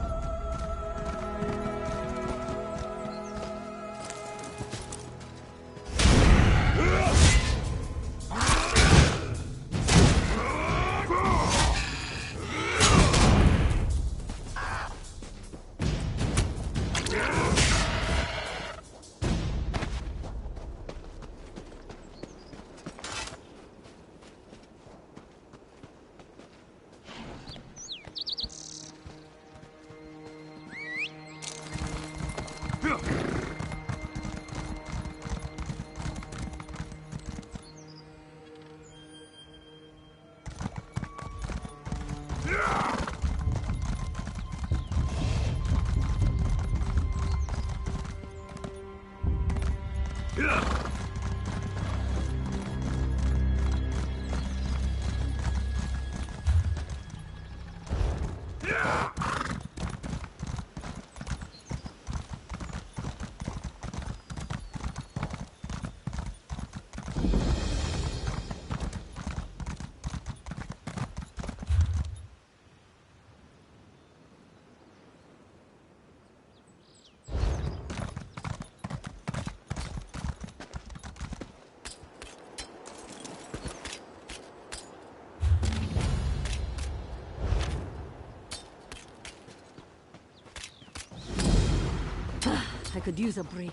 I could use a break.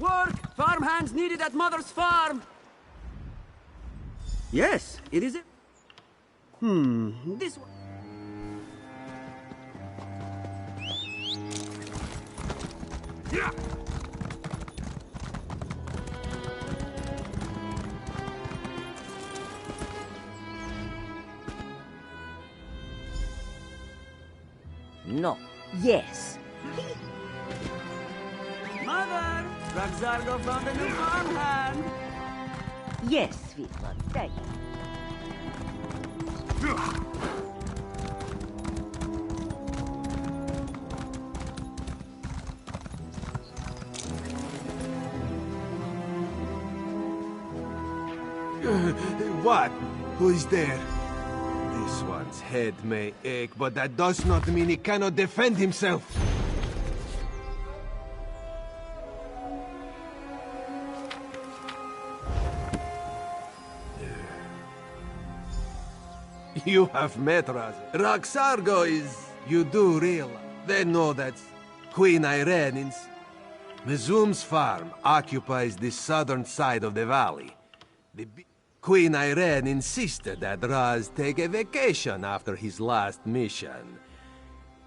Work! Farmhands needed at Mother's farm! Yes, it is a... this one... Yeah! No. Yes. Mother! Raxargo found a new farmhand! Yes, sweet one, thank What? Who is there? This one's head may ache, but that does not mean he cannot defend himself. You have met Raxargo is... You do realize. They know that's Queen Irene. Mizum's farm occupies the southern side of the valley. Queen Irene insisted that Raz take a vacation after his last mission.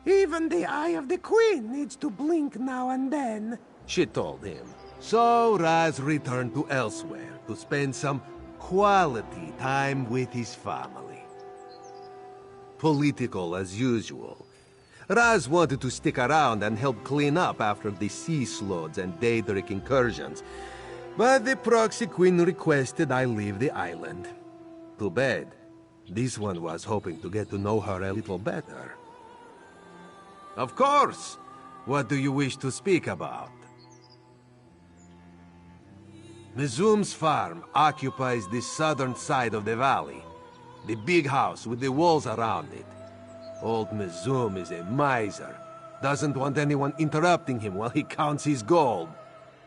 Even the eye of the Queen needs to blink now and then, she told him. So Raz returned to Elysweyr to spend some quality time with his family. Political as usual. Raz wanted to stick around and help clean up after the sea slaughs and Daedric incursions, but the proxy queen requested I leave the island. Too bad. This one was hoping to get to know her a little better. Of course! What do you wish to speak about? Mizum's farm occupies the southern side of the valley. The big house with the walls around it. Old Mizum is a miser. Doesn't want anyone interrupting him while he counts his gold.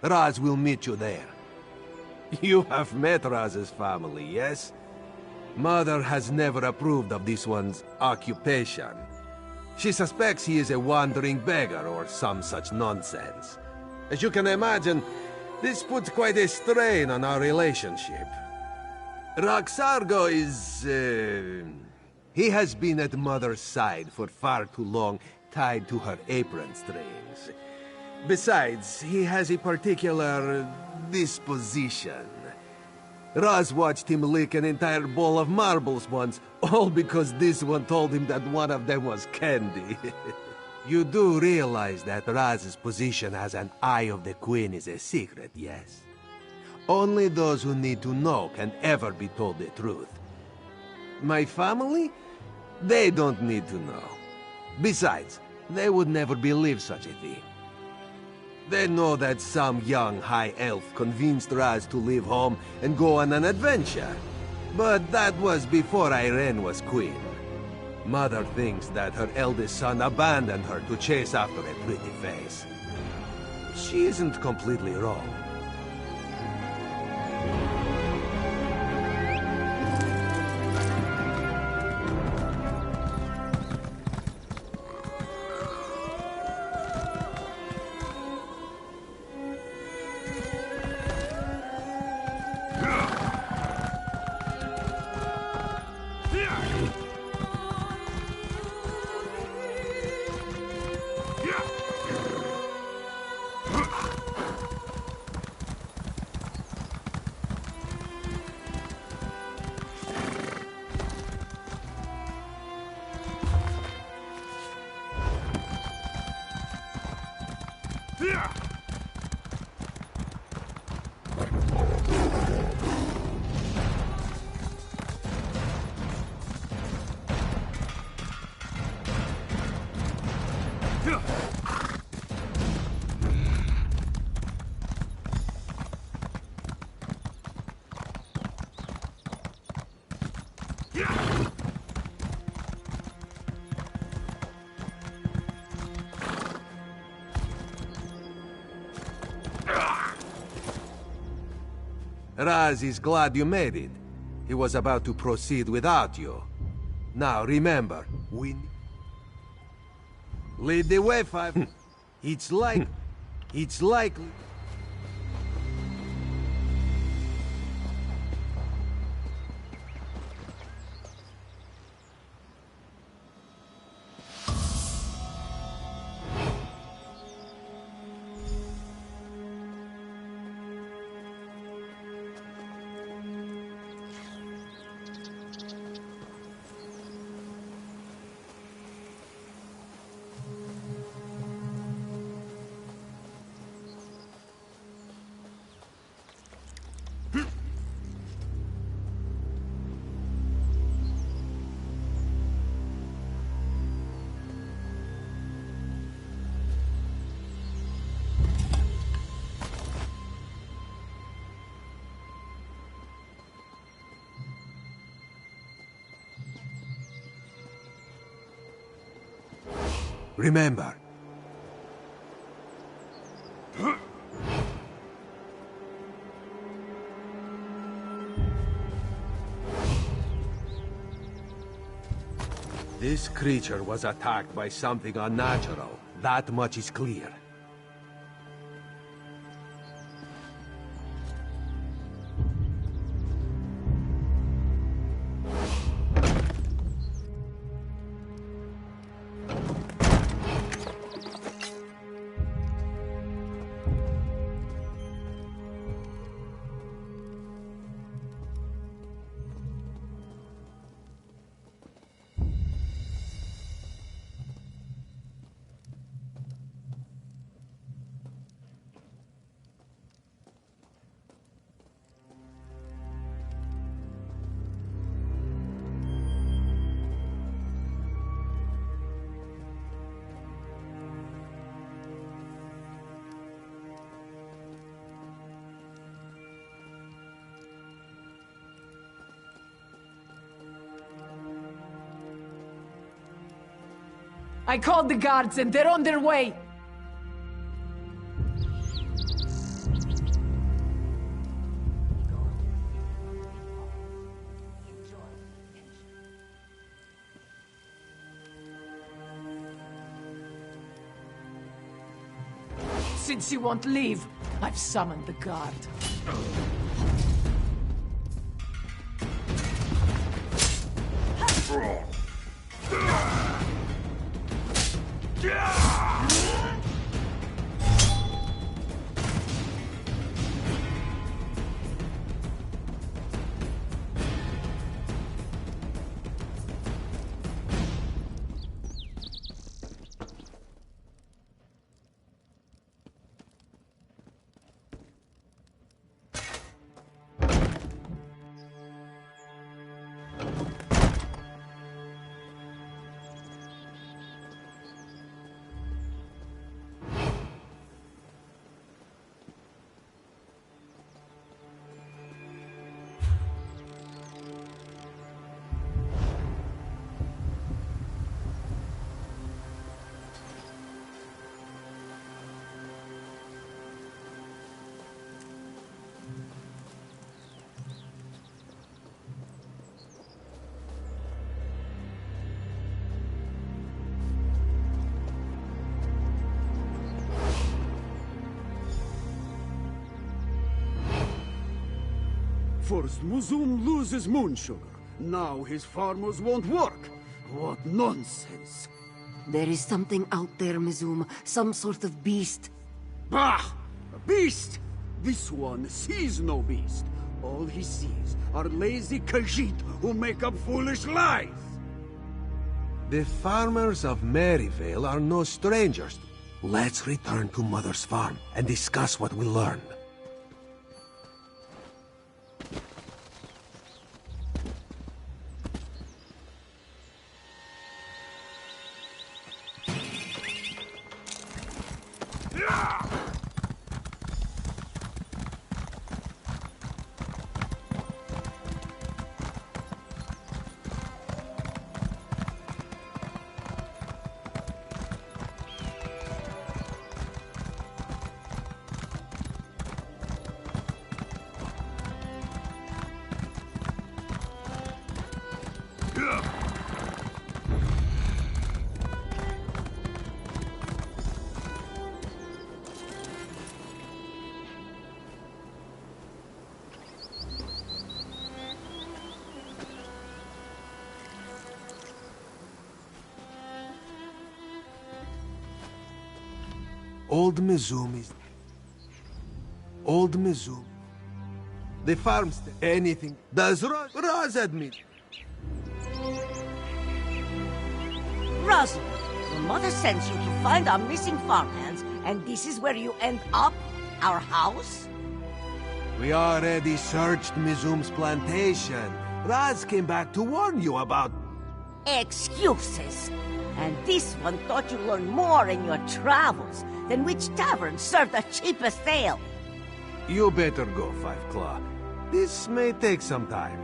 Raz will meet you there. You have met Raz's family, yes? Mother has never approved of this one's occupation. She suspects he is a wandering beggar or some such nonsense. As you can imagine, this puts quite a strain on our relationship. Roxargo is... he has been at Mother's side for far too long, tied to her apron strings. Besides, he has a particular disposition. Raz watched him lick an entire bowl of marbles once, all because this one told him that one of them was candy. You do realize that Raz's position as an Eye of the Queen is a secret, yes? Only those who need to know can ever be told the truth. My family? They don't need to know. Besides, they would never believe such a thing. They know that some young high elf convinced Raz to leave home and go on an adventure. But that was before Irene was queen. Mother thinks that her eldest son abandoned her to chase after a pretty face. She isn't completely wrong. Raz is glad you made it. He was about to proceed without you. Now remember, we... Lead the way, Five. It's like... Remember. This creature was attacked by something unnatural. That much is clear. I called the guards and they're on their way! since you won't leave, I've summoned the guard. First, Muzum loses moon sugar. Now his farmers won't work. What nonsense. There is something out there, Mizum. Some sort of beast. Bah! A beast! This one sees no beast. All he sees are lazy Khajiit who make up foolish lies. The farmers of Maryvale are no strangers. Let's return to Mother's farm and discuss what we learned. Old Mizum is... Old Mizum. The farmstead. Anything. Does Raz admit? Razzle, your mother sends you to find our missing farmhands, and this is where you end up? Our house? We already searched Mizum's plantation. Raz came back to warn you about... Excuses. And this one thought you learned more in your travels than which tavern served the cheapest ale. You better go, Five Claw. This may take some time.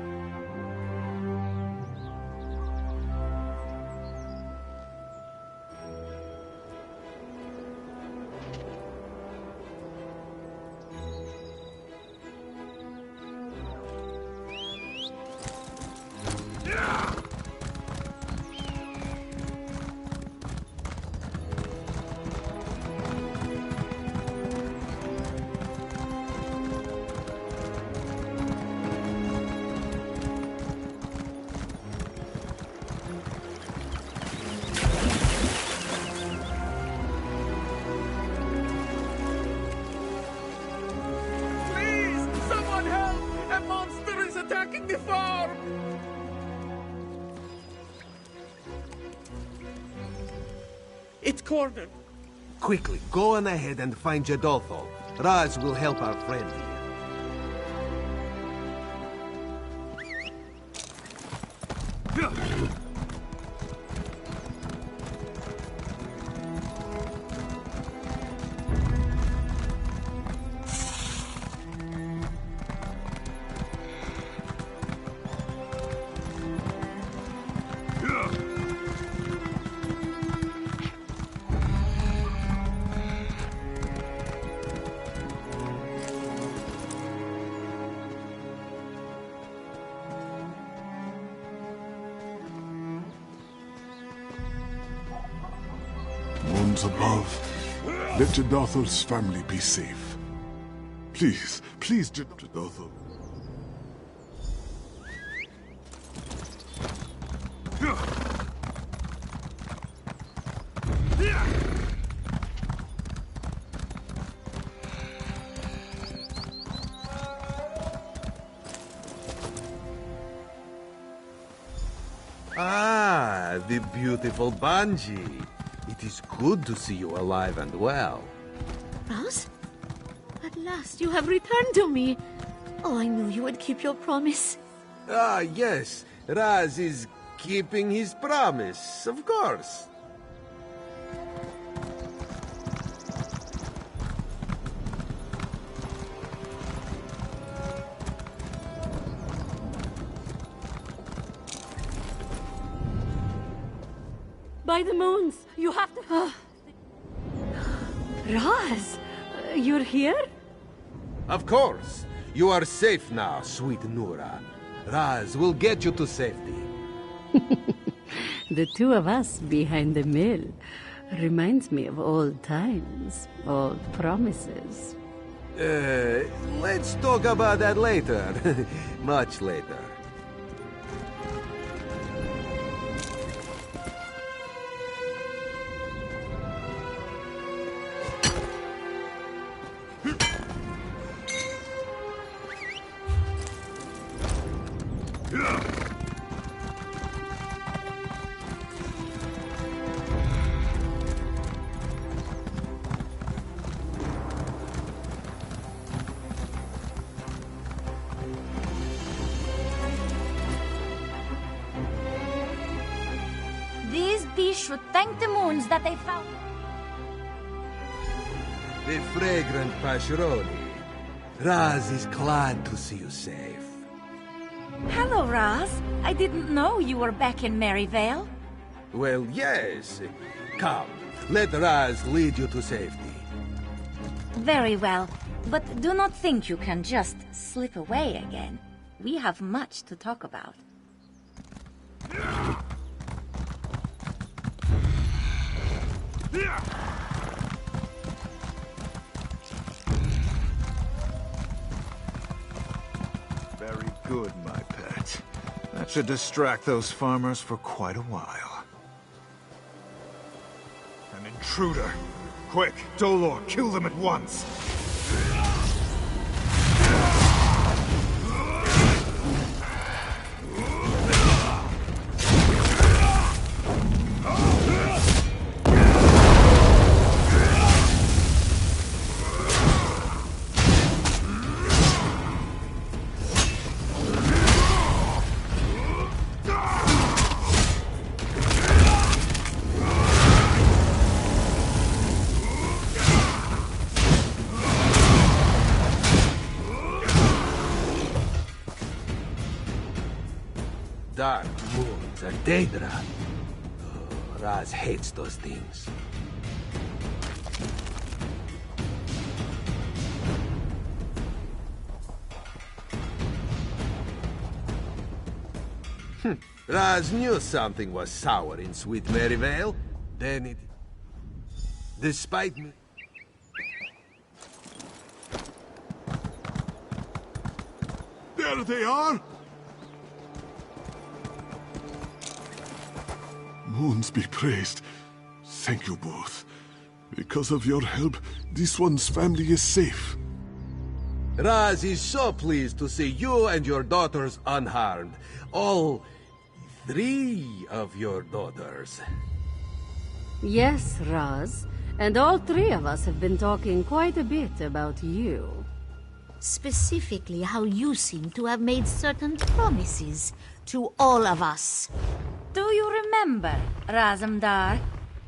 It's cornered. Quickly, go on ahead and find Jadolfo. Raz will help our friend here. Moons above, Let Jedothal's family be safe. Please, please, Jedothal. Ah, the beautiful Bungie. It is good to see you alive and well. Raz? At last you have returned to me. Oh, I knew you would keep your promise. Ah, yes. Raz is keeping his promise, of course. By the moons, you have to... Raz, you're here? Of course. You are safe now, sweet Nura. Raz will get you to safety. The two of us behind the mill reminds me of old times, old promises. Let's talk about that later. Much later. These beasts should thank the moons that they found. The fragrant pascheroni. Raz is glad to see you safe. Hello, Raz. I didn't know you were back in Maryvale. Well, yes. Come, let Raz lead you to safety. Very well, but do not think you can just slip away again. We have much to talk about. Very good, my pet. That should distract those farmers for quite a while. An intruder! Quick, Dolor, kill them at once! Dark moons are Daedra. Oh, Raz hates those things. Raz knew something was sour in Sweet Maryvale. Then it... Despite me... There they are! Moons be praised. Thank you both. Because of your help, this one's family is safe. Raz is so pleased to see you and your daughters unharmed. All 3 of your daughters. Yes, Raz. And all 3 of us have been talking quite a bit about you. Specifically how you seem to have made certain promises to all of us. Do you remember, Razamdar?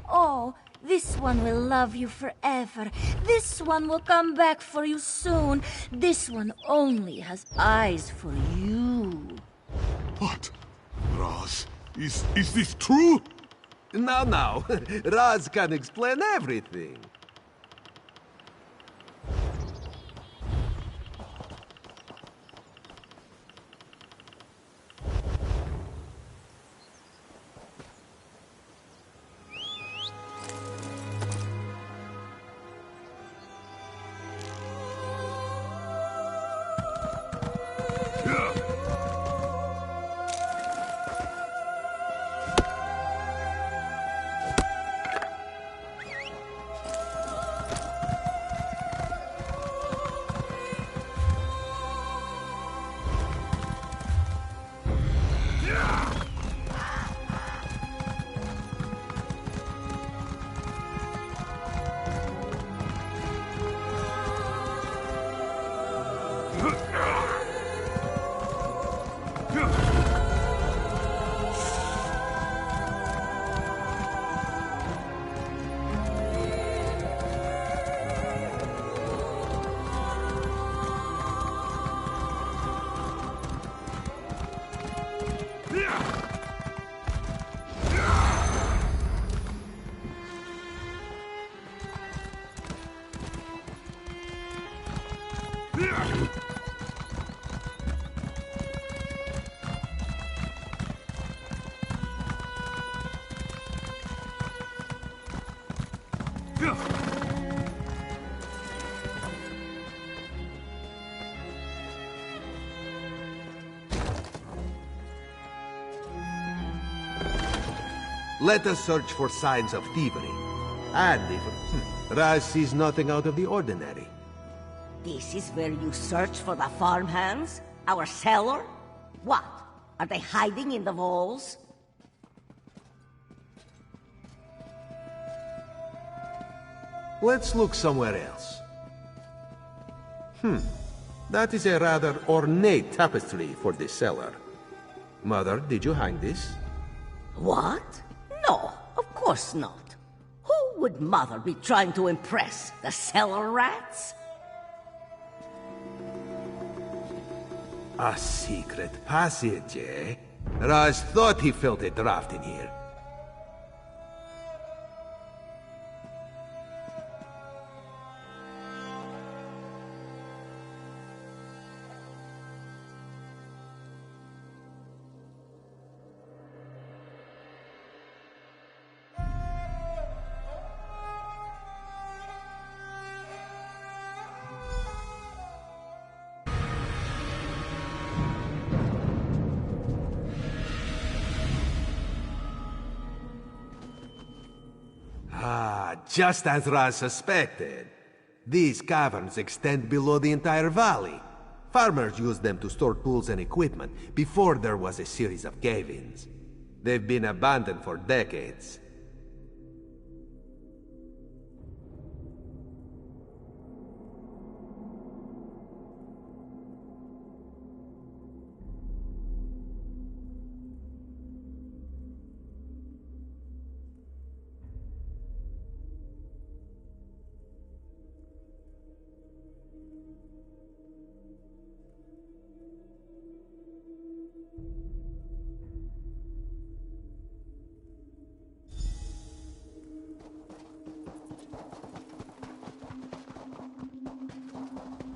Oh, this one will love you forever. This one will come back for you soon. This one only has eyes for you. What? Raz, is this true? Now, Raz can explain everything. Let us search for signs of thievery. And if Raz sees nothing out of the ordinary. This is where you search for the farmhands? Our cellar? What? Are they hiding in the walls? Let's look somewhere else. That is a rather ornate tapestry for this cellar. Mother, did you hang this? What? No, of course not. Who would Mother be trying to impress? The cellar rats? A secret passage, eh? Raz thought he felt a draft in here. Just as Raz suspected. These caverns extend below the entire valley. Farmers used them to store tools and equipment before there was a series of cave-ins. They've been abandoned for decades.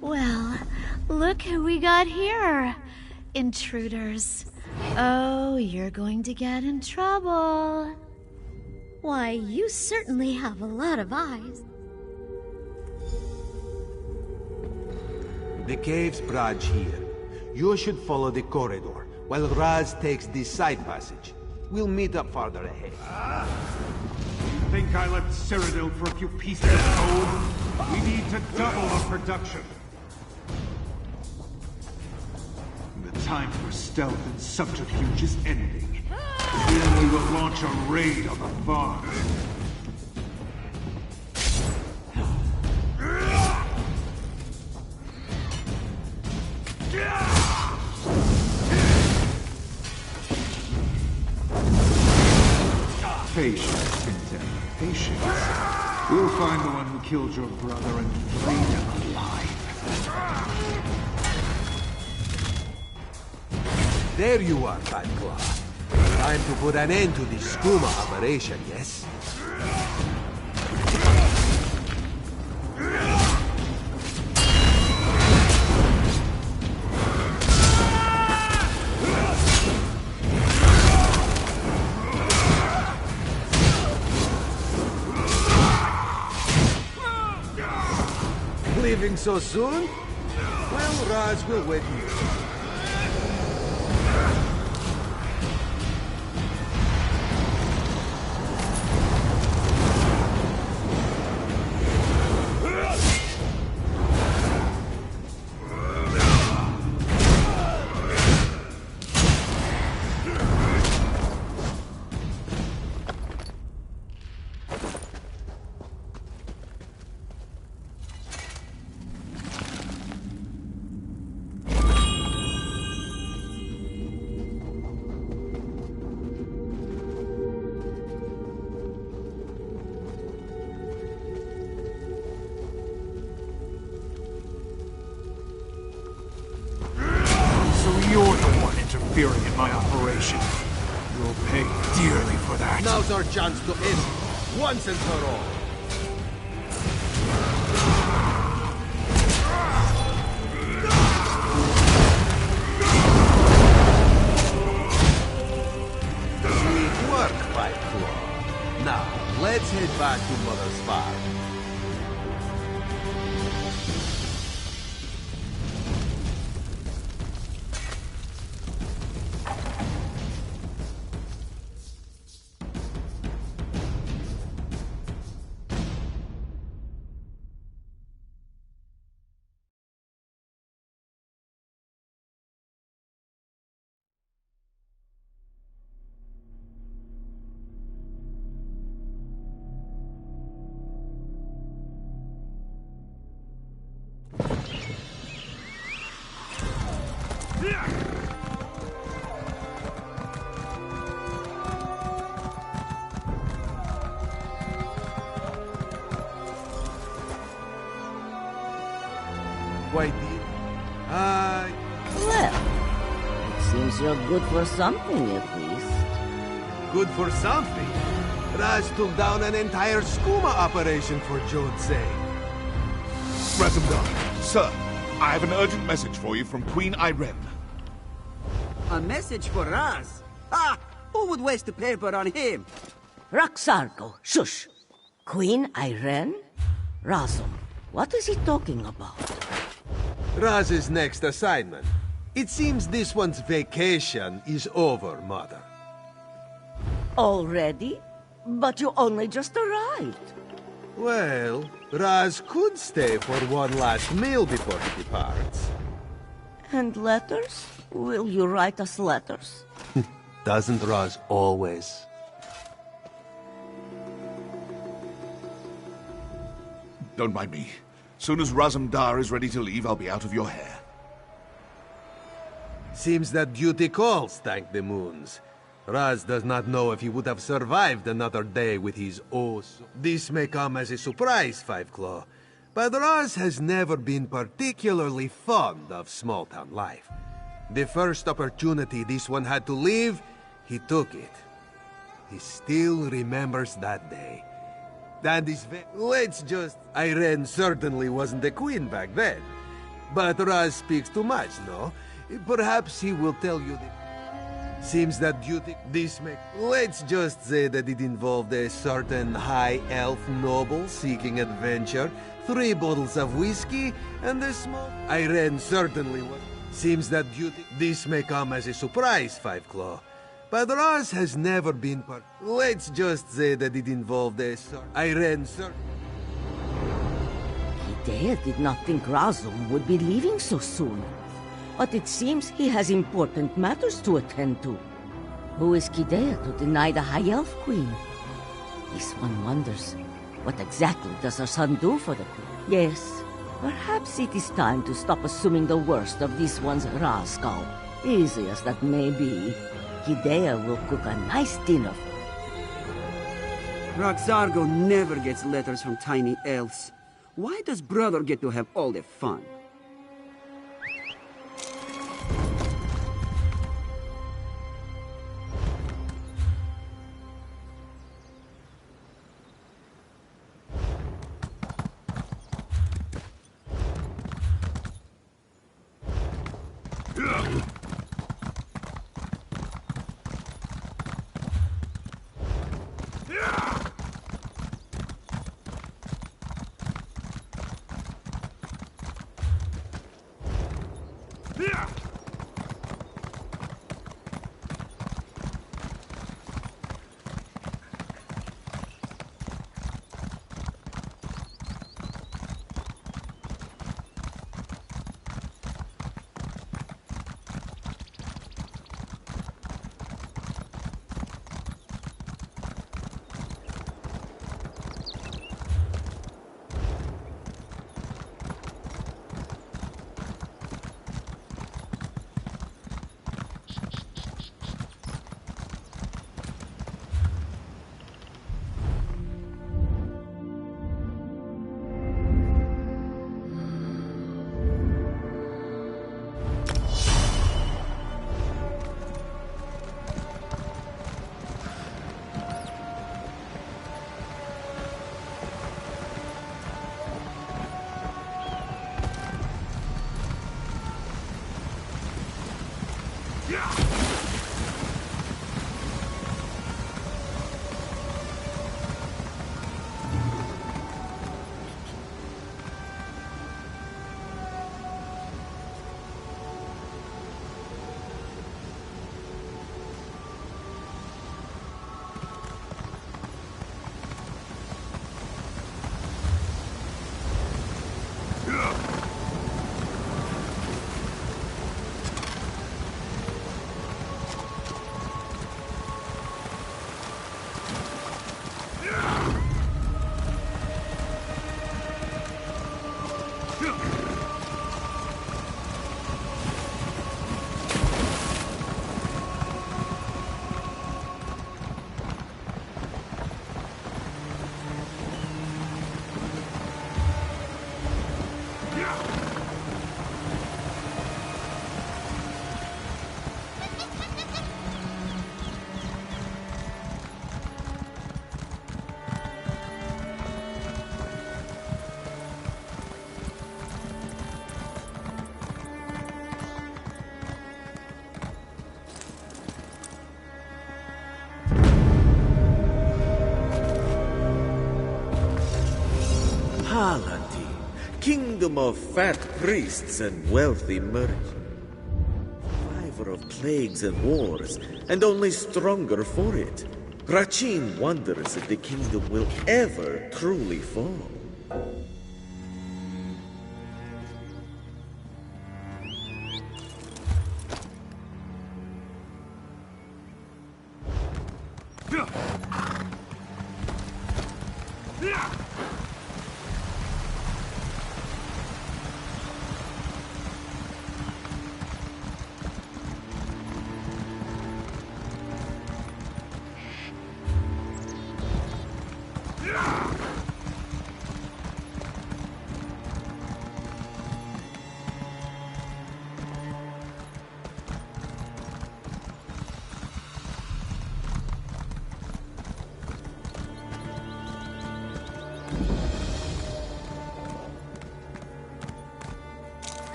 Well, look who we got here. Intruders. Oh, you're going to get in trouble. Why, you certainly have a lot of eyes. The caves branch here. You should follow the corridor, while Raz takes this side passage. We'll meet up farther ahead. You think I left Cyrodiil for a few pieces of gold? We need to double our production. The time for stealth and subterfuge is ending. Then we will launch a raid on the farm. Patience, Vincent. Patience. We'll find the one who killed your brother and free him alive. There you are, Bad Claw. Time to put an end to this skooma operation, yes? Leaving so soon? Well, Raz will wait here. Interfering in my operation. You'll pay dearly for that. Now's our chance to end it, once and for all. Quite deep. Well, it seems you're good for something, at least. Good for something? Raz took down an entire skooma operation for Jode's sake. Razumdar, sir, I have an urgent message for you from Queen Irene. A message for Raz? Ah! Who would waste the paper on him? Roxargo, shush! Queen Irene? Razum, what is he talking about? Raz's next assignment. It seems this one's vacation is over, Mother. Already? But you only just arrived. Well, Raz could stay for one last meal before he departs. And letters? Will you write us letters? Doesn't Raz always? Don't mind me. Soon as Razumdar is ready to leave, I'll be out of your hair. Seems that duty calls, thank the moons. Raz does not know if he would have survived another day with his O's. This may come as a surprise, Five Claw, but Raz has never been particularly fond of small-town life. The first opportunity this one had to leave, he took it. He still remembers that day. And let's just... Irene certainly wasn't the queen back then. But Raz speaks too much, no? Perhaps he will tell you the... Seems that duty... This may... Let's just say that it involved a certain high elf noble seeking adventure, 3 bottles of whiskey, and a small... Irene certainly was... Seems that duty... This may come as a surprise, Five Claw. But Raz has never been part... Let's just say that it involved a Irene, sir. Hidea did not think Razum would be leaving so soon. But it seems he has important matters to attend to. Who is Hidea to deny the High Elf Queen? This one wonders, what exactly does her son do for the Queen? Yes, perhaps it is time to stop assuming the worst of this one's rascal. Easy as that may be, Hidea will cook a nice dinner for her. Roxargo never gets letters from tiny elves. Why does brother get to have all the fun? kingdom of fat priests and wealthy merchants. Survivor of plagues and wars, and only stronger for it. Rachin wonders if the kingdom will ever truly fall. Yeah!